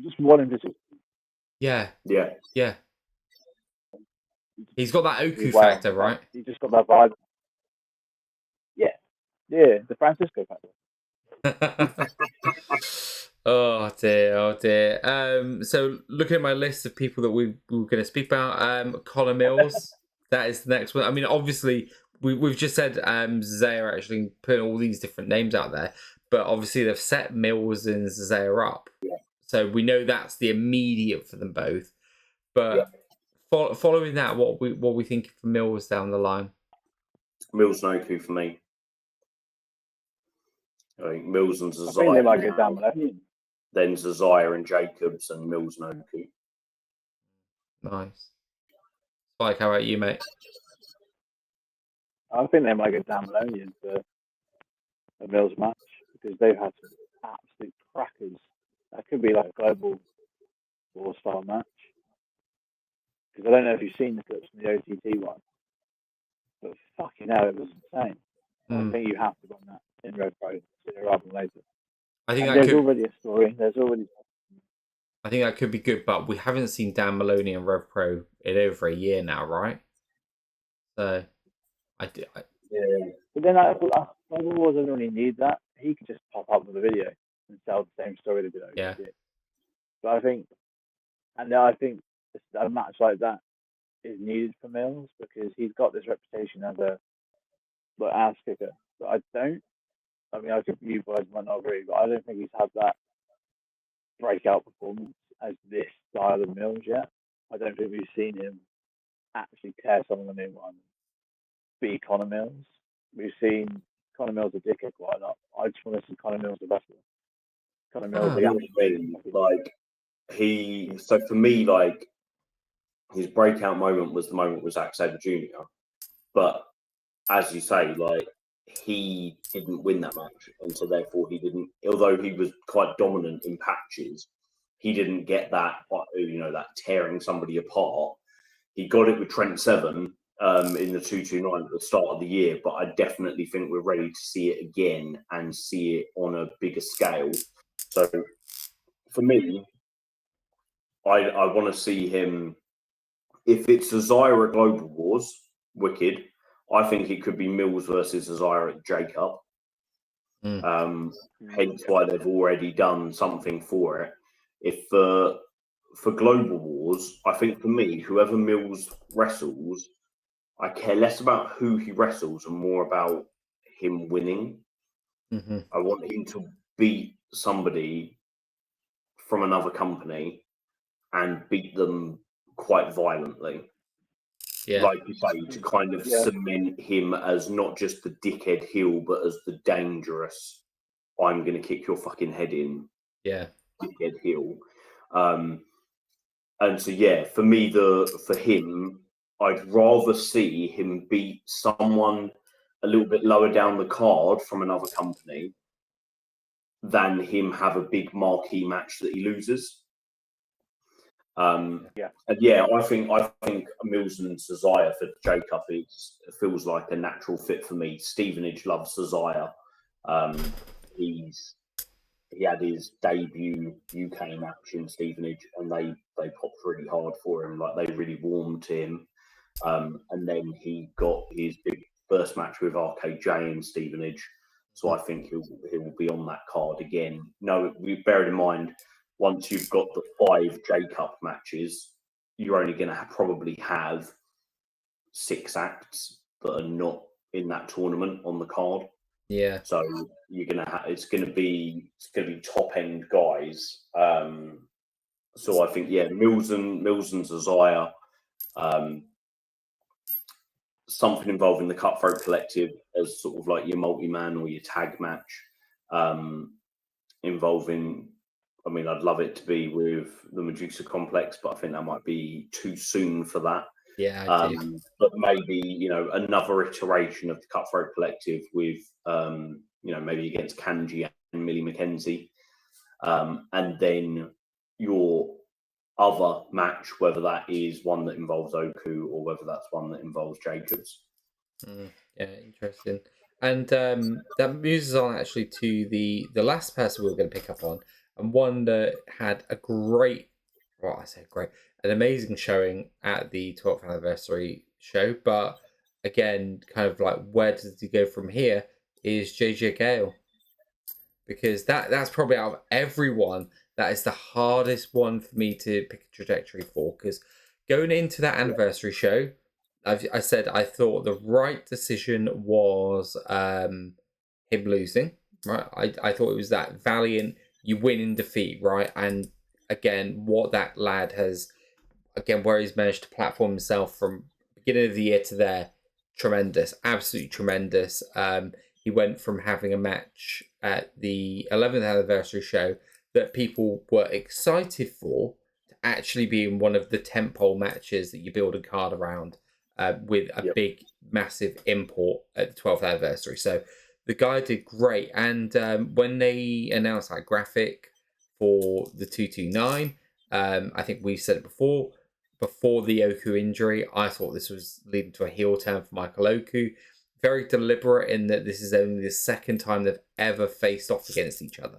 just want him to. Yeah. He's got that Oku factor, right? He just got that vibe. Yeah, the Francisco factor. Oh dear. So looking at my list of people that we were going to speak about, Connor Mills, that is the next one. I mean, obviously, we've just said Zaya actually putting all these different names out there, but obviously they've set Mills and Zaya up. Yeah. So we know that's the immediate for them both. But following that, what we think for Mills down the line? Mills and Oku for me. I think Mills and Zazaya. I think they might get down below. Then Zazaya and Jacobs and Mills and Oku. Nice. Spike, how about you, mate? I think they might get down below for a Mills match because they've had some absolute crackers. That could be like a global war-style match. Because I don't know if you've seen the clips from the OTT one, but fucking hell, it was insane. I think you have to run that in RevPro sooner rather than later. I think there's already a story. I think that could be good, but we haven't seen Dan Maloney and RevPro in over a year now, right? So, yeah. But then Global Wars doesn't really need that. He could just pop up with a video and tell the same story to do. Yeah. But I think a match like that is needed for Mills because he's got this reputation as a ass kicker. But you guys might not agree, but I don't think he's had that breakout performance as this style of Mills yet. I don't think we've seen him actually tear someone a new one, be Connor Mills. We've seen Connor Mills a dickhead quite a lot. I just want to see Connor Mills the wrestler. Connor Mills, so for me, like his breakout moment was the moment with Zack Sabre Jr. But as you say, like he didn't win that match, and so therefore he didn't. Although he was quite dominant in patches, he didn't get that. That tearing somebody apart. He got it with Trent Seven in the 229 at the start of the year, but I definitely think we're ready to see it again and see it on a bigger scale. So for me, I want to see him. If it's Zazaya at Global Wars, wicked. I think it could be Mills versus Zazaya at Jacob. Hence why they've already done something for it. If for Global Wars, I think for me, whoever Mills wrestles, I care less about who he wrestles and more about him winning. Mm-hmm. I want him to beat somebody from another company and beat them quite violently. Yeah. Like you say, to kind of cement him as not just the dickhead heel, but as the dangerous, I'm going to kick your fucking head in. Yeah. Dickhead heel. And so, for me, for him, I'd rather see him beat someone a little bit lower down the card from another company than him have a big marquee match that he loses. I think Mills and Zazaya for Jacob feels like a natural fit for me. Stevenage loves Zazaya. he had his debut UK match in Stevenage, and they popped really hard for him. Like, they really warmed to him. And then he got his big first match with RKJ in Stevenage. So I think he will be on that card again. No, we bear in mind, once you've got the 5 J Cup matches, you're only going to probably have 6 acts that are not in that tournament on the card. Yeah. So you're gonna have it's gonna be top end guys. So I think Mills and Zazaya, something involving the Cutthroat Collective as sort of like your multi-man or your tag match, involving. I mean, I'd love it to be with the Medusa Complex, but I think that might be too soon for that. Yeah, I do. But maybe, another iteration of the Cutthroat Collective with, maybe against Kanji and Millie McKenzie. And then your other match, whether that is one that involves Oku or whether that's one that involves Jacobs. Yeah, interesting. And that moves us on actually to the last person we were going to pick up on, and one that had a great, an amazing showing at the 12th anniversary show. But again, kind of like, where does he go from here? Is JJ Gale, because that's probably out of everyone, that is the hardest one for me to pick a trajectory for. Because going into that anniversary show, I said I thought the right decision was him losing. Right, I thought it was that valiant. You win in defeat, right? And again, what that lad has, again, where he's managed to platform himself from beginning of the year to there, tremendous, absolutely tremendous. He went from having a match at the 11th anniversary show that people were excited for to actually being one of the tentpole matches that you build a card around, with a big, massive import at the 12th anniversary. So the guy did great. And when they announced that graphic for the 229, I think we said it before the Oku injury, I thought this was leading to a heel turn for Michael Oku. Very deliberate in that this is only the second time they've ever faced off against each other.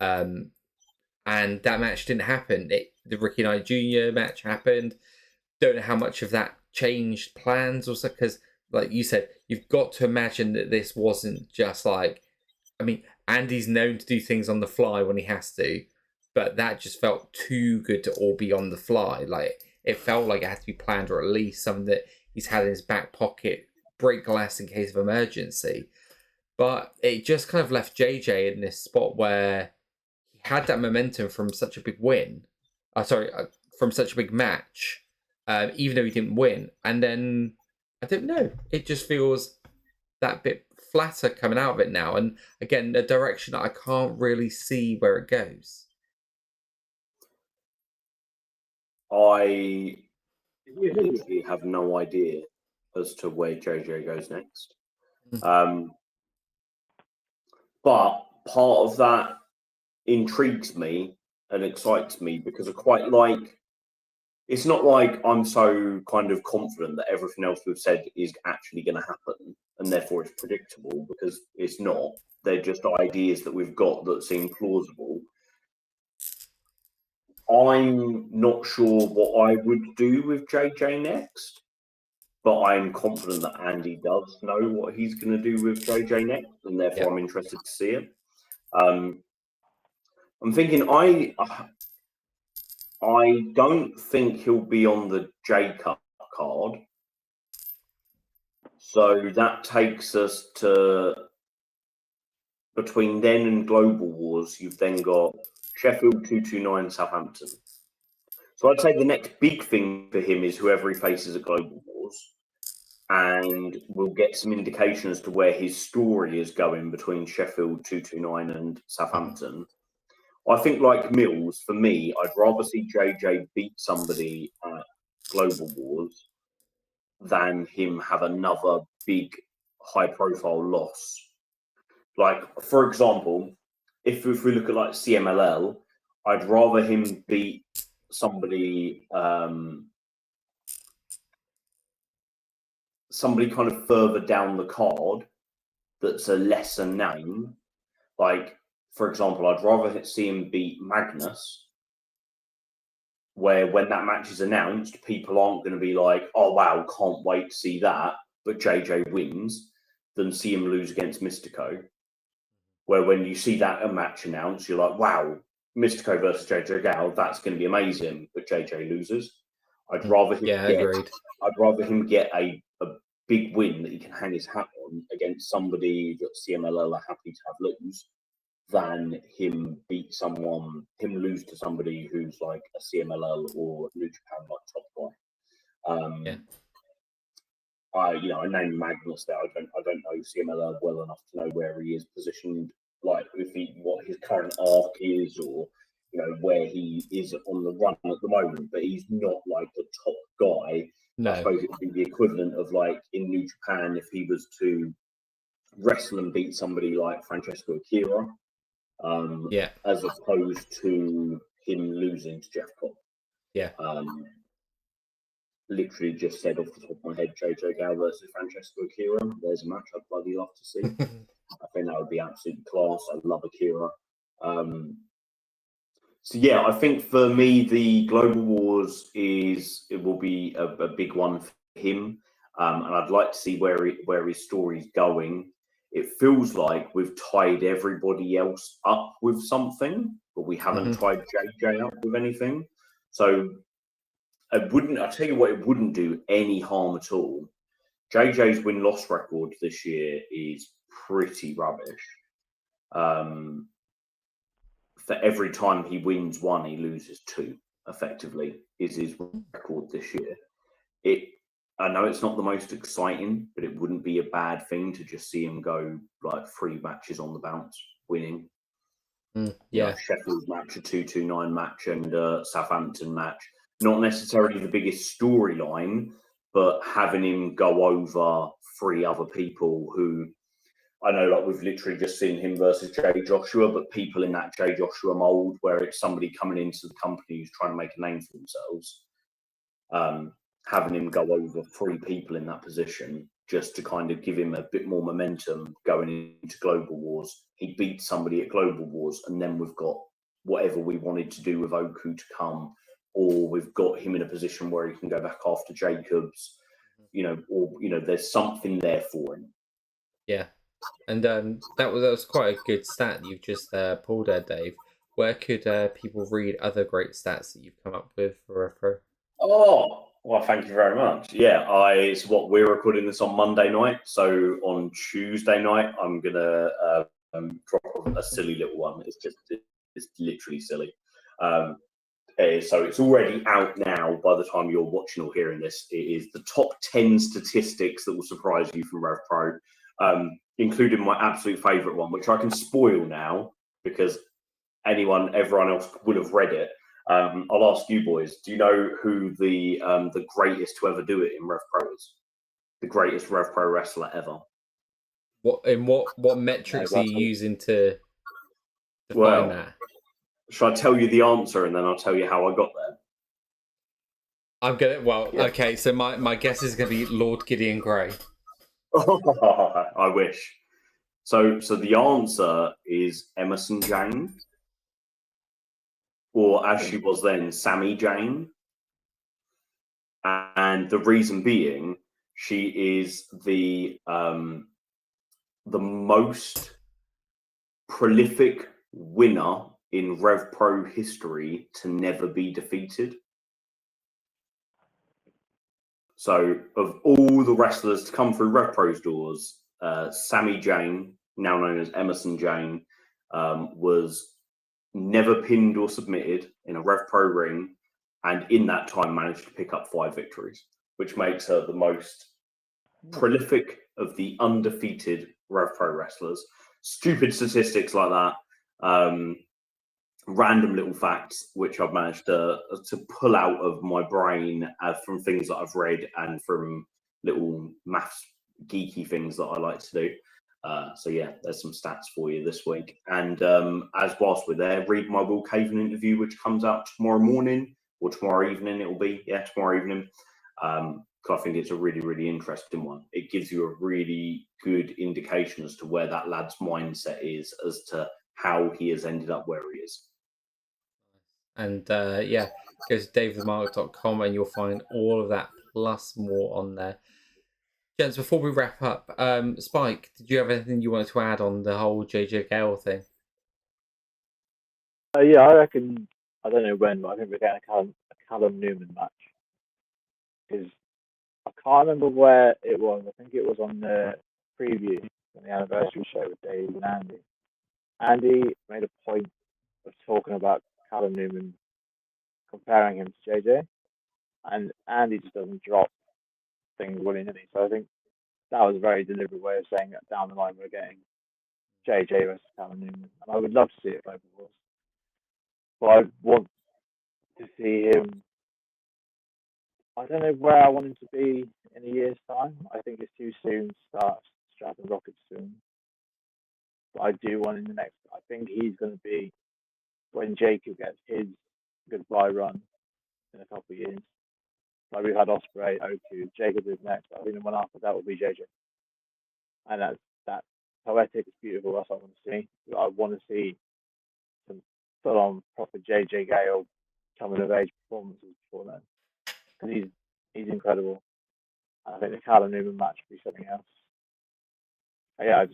And that match didn't happen. The Ricky Knight Jr. match happened. Don't know how much of that changed plans or so, because like you said, you've got to imagine that this wasn't just like, I mean, Andy's known to do things on the fly when he has to, but that just felt too good to all be on the fly. Like, it felt like it had to be planned, or at least something that he's had in his back pocket, break glass in case of emergency. But it just kind of left JJ in this spot where he had that momentum from such a big win. From such a big match, even though he didn't win. And then, I don't know, it just feels that bit flatter coming out of it now. And again, a direction that I can't really see where it goes. I literally have no idea as to where JJ goes next. But part of that intrigues me and excites me because I quite like. It's not like I'm so kind of confident that everything else we've said is actually going to happen and therefore it's predictable, because it's not. They're just ideas that we've got that seem plausible. I'm not sure what I would do with JJ next, but I'm confident that Andy does know what he's going to do with JJ next, and therefore I'm interested to see it. I'm thinking I don't think he'll be on the J Cup card. So that takes us to, between then and Global Wars, you've then got Sheffield 229 Southampton. So I'd say the next big thing for him is whoever he faces at Global Wars. And we'll get some indication as to where his story is going between Sheffield 229 and Southampton. I think, like Mills, for me, I'd rather see JJ beat somebody at Global Wars than him have another big high-profile loss. Like, for example, if we look at like CMLL, I'd rather him beat somebody kind of further down the card that's a lesser name. Like, for example, I'd rather see him beat Magnus, where when that match is announced, people aren't going to be like, oh, wow, can't wait to see that, but JJ wins, than see him lose against Mystico. Where when you see that match announced, you're like, wow, Mystico versus JJ Gal, that's going to be amazing, but JJ loses. I'd rather him agreed. I'd rather him get a big win that he can hang his hat on against somebody that CMLL are happy to have lose, than him lose to somebody who's like a CMLL or New Japan like top guy. I named Magnus there. I don't know CMLL well enough to know where he is positioned, like what his current arc is, or where he is on the run at the moment. But he's not like the top guy. No. I suppose it would be the equivalent of like in New Japan if he was to wrestle and beat somebody like Francesco Akira, as opposed to him losing to Jeff Cobb. Yeah. Literally just said off the top of my head, JJ Gal versus Francesco Akira. There's a match I'd bloody love to see. I think that would be absolutely class. I love Akira. So yeah, I think for me, the Global Wars will be a big one for him, and I'd like to see where his story's going. It feels like we've tied everybody else up with something, but we haven't tied JJ up with anything. So I'll tell you what, it wouldn't do any harm at all. JJ's win-loss record this year is pretty rubbish. For every time he wins one, he loses two, effectively, is his record this year. I know it's not the most exciting, but it wouldn't be a bad thing to just see him go like 3 matches on the bounce, winning. Sheffield match, a 2-2-9 match, and Southampton match. Not necessarily the biggest storyline, but having him go over 3 other people who I know, like we've literally just seen him versus Jay Joshua, but people in that Jay Joshua mold where it's somebody coming into the company who's trying to make a name for themselves, having him go over 3 people in that position just to kind of give him a bit more momentum going into Global Wars. He beat somebody at Global Wars, and then we've got whatever we wanted to do with Oku to come, or we've got him in a position where he can go back after Jacobs, there's something there for him. Yeah. And that was quite a good stat you've just pulled there, Dave. Where could people read other great stats that you've come up with for RevPro? Oh, well, thank you very much. Yeah, it's what we're recording this on Monday night. So on Tuesday night, I'm gonna drop a silly little one. It's literally silly. So it's already out now by the time you're watching or hearing this. It is the top 10 statistics that will surprise you from RevPro, including my absolute favourite one, which I can spoil now because everyone else would have read it. I'll ask you boys, do you know who the greatest to ever do it in RevPro is? The greatest RevPro wrestler ever. What metrics are you using to find that? Shall I tell you the answer and then I'll tell you how I got there? Okay, so my guess is going to be Lord Gideon Grey. I wish. So the answer is Emerson Jane, or as she was then, Sammy Jane. And the reason being, she is the most prolific winner in RevPro history to never be defeated. So of all the wrestlers to come through RevPro's doors, Sammy Jane, now known as Emerson Jane, was never pinned or submitted in a RevPro ring, and in that time managed to pick up 5 victories, which makes her the most prolific of the undefeated RevPro wrestlers. Stupid statistics like that. Random little facts which I've managed to pull out of my brain from things that I've read and from little maths geeky things that I like to do. So yeah, there's some stats for you this week. And as whilst we're there, read my Will Caven interview, which comes out tomorrow morning or tomorrow evening. It will be tomorrow evening. I think it's a really, really interesting one. It gives you a really good indication as to where that lad's mindset is, as to how he has ended up where he is. And go to davethemark.com and you'll find all of that plus more on there. Gents, before we wrap up, Spike, did you have anything you wanted to add on the whole JJ Gale thing? Yeah, I reckon, I don't know when, but I think we're getting a Callum Newman match. Because I can't remember where it was. I think it was on the preview on the anniversary show with Dave and Andy. Andy made a point of talking about Callum Newman, comparing him to JJ. And Andy just doesn't drop things willy-nilly. So I think that was a very deliberate way of saying that down the line we're getting JJ versus Callum Newman. And I would love to see it both of us. But I want to see him. I don't know where I want him to be in a year's time. I think it's too soon to start strapping rockets to him. But I do want in the next. I think he's going to be when Jacob gets his goodbye run in a couple of years. Like we've had Ospreay, Oku, Jacob is next. I think the one after that will be JJ. And that's poetic. It's beautiful. That's what I want to see. I want to see some full-on proper JJ Gale coming of age performances before then, because he's incredible. And I think the Callum Newman match will be something else. But yeah,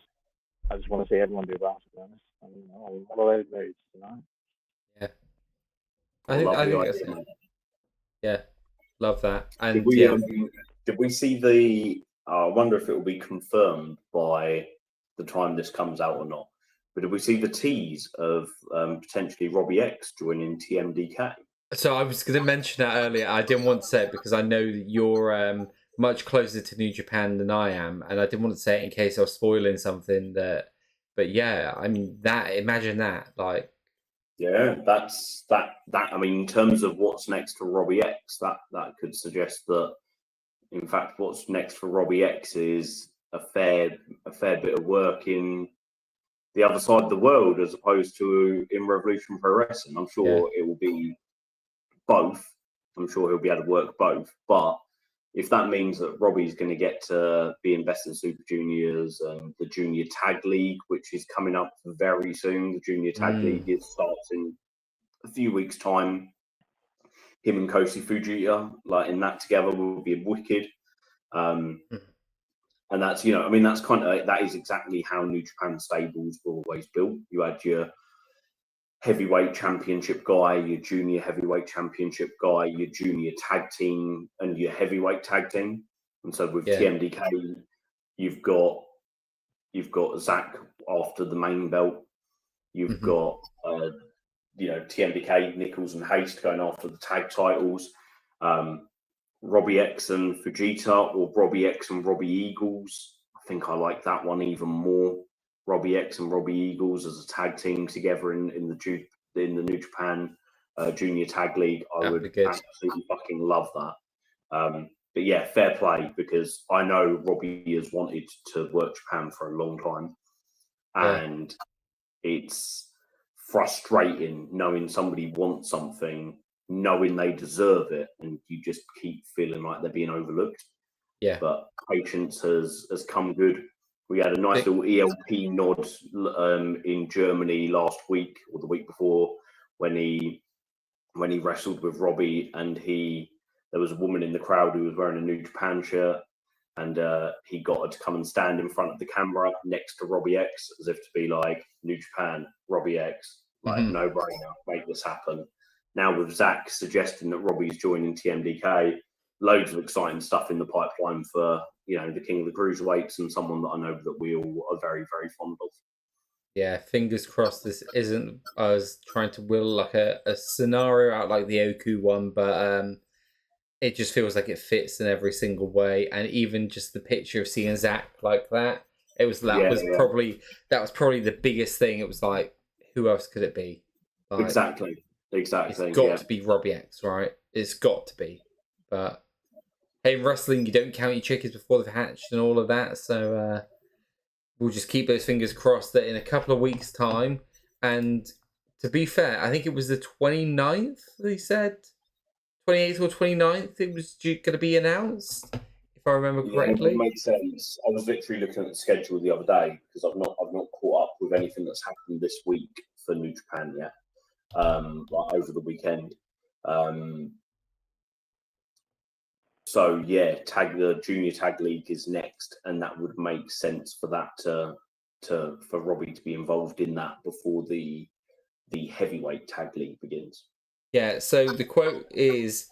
I just want to see everyone do that. To be honest, I mean, all of those moves tonight. Yeah, I think that's it. Yeah, love that. And did we see the? I wonder if it will be confirmed by the time this comes out or not. But did we see the tease of potentially Robbie X joining TMDK? So I was going to mention that earlier. I didn't want to say it because I know that you're much closer to New Japan than I am, and I didn't want to say it in case I was spoiling something. But yeah, I mean imagine that, like. Yeah, that's that. I mean, in terms of what's next for Robbie X, that could suggest that, in fact, what's next for Robbie X is a fair bit of work in the other side of the world as opposed to in Revolution Pro Wrestling. I'm sure it will be both. I'm sure he'll be able to work both. But if that means that Robbie's going to get to be in Best of Super Juniors and the Junior Tag League, which is coming up very soon, the Junior Tag League starts in a few weeks' time. Him and Kosi Fujita, like in that together, will be wicked. And that's, I mean, that's kind of, that is exactly how New Japan stables were always built. You had your heavyweight championship guy, your junior heavyweight championship guy, your junior tag team, and your heavyweight tag team. And so with TMDK, you've got Zach after the main belt. You've got TMDK, Nichols and Haste going after the tag titles. Robbie X and Fujita, or Robbie X and Robbie Eagles. I think I like that one even more. Robbie X and Robbie Eagles as a tag team together in the New Japan Junior Tag League. I would absolutely fucking love that. But yeah, fair play, because I know Robbie has wanted to work Japan for a long time, and it's frustrating knowing somebody wants something, knowing they deserve it, and you just keep feeling like they're being overlooked. Yeah. But patience has come good. We had a nice little ELP nod in Germany last week or the week before when he wrestled with Robbie, and there was a woman in the crowd who was wearing a New Japan shirt, and he got her to come and stand in front of the camera next to Robbie X, as if to be like, New Japan, Robbie X, like no brainer, make this happen. Now with Zach suggesting that Robbie's joining TMDK, loads of exciting stuff in the pipeline for, the King of the Cruiserweights, and someone that I know that we all are very, very fond of. Yeah, fingers crossed this isn't us trying to will like a scenario out like the Oku one, but it just feels like it fits in every single way. And even just the picture of seeing Zach like that, was probably the biggest thing. It was like, who else could it be? Like, exactly. It's got to be Robbie X, right? It's got to be. But hey, in wrestling, you don't count your chickens before they've hatched and all of that. So we'll just keep those fingers crossed that in a couple of weeks' time. And to be fair, I think it was the 29th, they said. 28th or 29th, it was going to be announced. If I remember correctly. It makes sense. I was literally looking at the schedule the other day because I've not caught up with anything that's happened this week for New Japan yet. Like over the weekend. So yeah, the Junior Tag League is next, and that would make sense for that for Robbie to be involved in that before the Heavyweight Tag League begins. Yeah. So the quote is,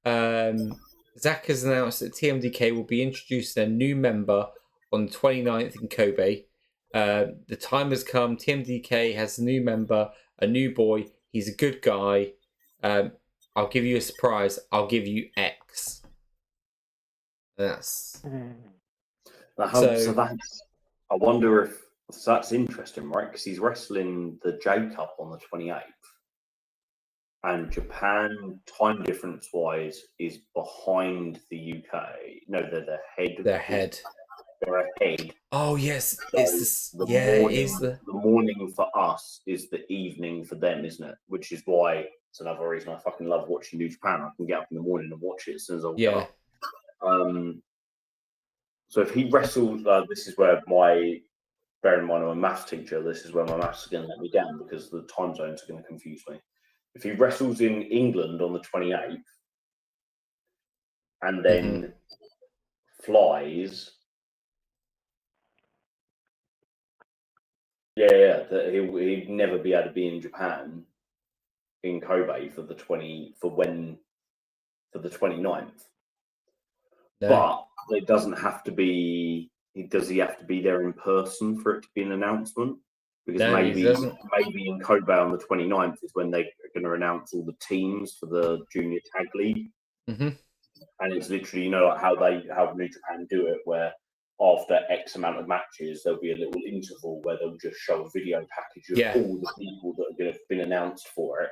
Zach has announced that TMDK will be introducing a new member on the 29th in Kobe. The time has come. TMDK has a new member, a new boy. He's a good guy. I'll give you a surprise. I'll give you X. That's so that's. I wonder if that's interesting, right? Because he's wrestling the J Cup on the 28th, and Japan time difference wise is behind the UK. No, they're ahead. They're ahead. They're ahead. Oh yes, So it's the morning for us is the evening for them, isn't it? Which is why it's another reason I fucking love watching New Japan. I can get up in the morning and watch it as soon as I wake up. So if he wrestles, this is where bear in mind I'm a maths teacher, this is where my maths are going to let me down because the time zones are going to confuse me. If he wrestles in England on the 28th and then flies, that he'd never be able to be in Japan in Kobe for the 29th. No. But it doesn't have to be. Does he have to be there in person for it to be an announcement? Because maybe in Kobe on the 29th is when they're going to announce all the teams for the Junior Tag League. Mm-hmm. And it's literally, like how New Japan do it, where after X amount of matches, there'll be a little interval where they'll just show a video package of all the people that are going to have been announced for it.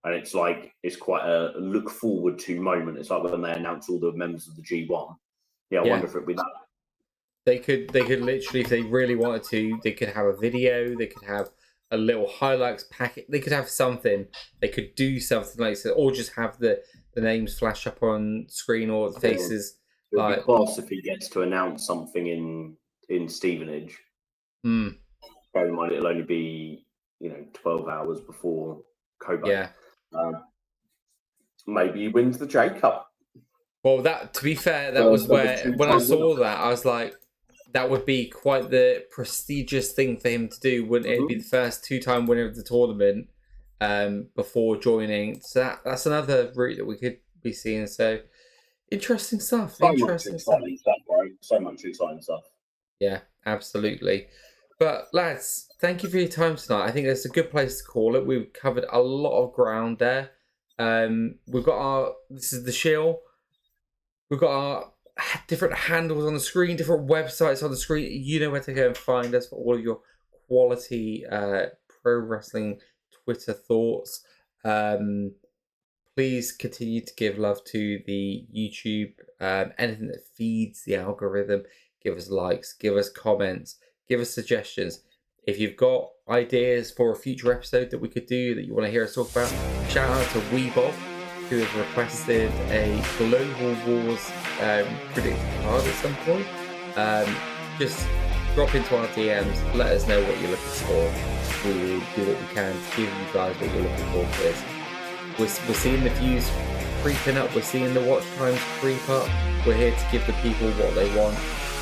And it's like, it's quite a look forward to moment. It's like when they announce all the members of the G1. I wonder if it'd be that. They could literally, if they really wanted to, they could have a video, they could have a little highlights packet, they could have something, they could do something like that, or just have the names flash up on screen or the faces. It would be class if he gets to announce something in Stevenage. Bear in mind, it'll only be 12 hours before Kobe. Yeah. Maybe he wins the J Cup. Well, to be fair, that was where when I saw that, I was like, that would be quite the prestigious thing for him to do, wouldn't it? It'd be the first 2-time winner of the tournament before joining. So that's another route that we could be seeing. So interesting stuff. So much exciting stuff. Yeah, absolutely. But lads, thank you for your time tonight. I think that's a good place to call it. We've covered a lot of ground there. We've got this is the shill. We've got our different handles on the screen, different websites on the screen. You know where to go and find us for all of your quality pro wrestling Twitter thoughts. Please continue to give love to the YouTube, anything that feeds the algorithm. Give us likes, give us comments, give us suggestions. If you've got ideas for a future episode that we could do that you want to hear us talk about, shout out to Weebob, who has requested a Global Wars predicted card at some point. Just drop into our DMs, let us know what you're looking for. We will do what we can to give you guys what you're looking for this. We're seeing the views creeping up, we're seeing the watch times creep up. We're here to give the people what they want.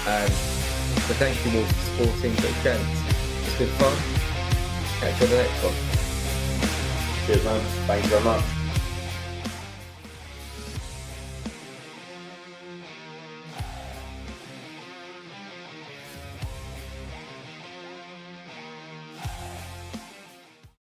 So thank you all for supporting. But gents, it's been fun. Catch you on the next one. Cheers, man. Thank you very much.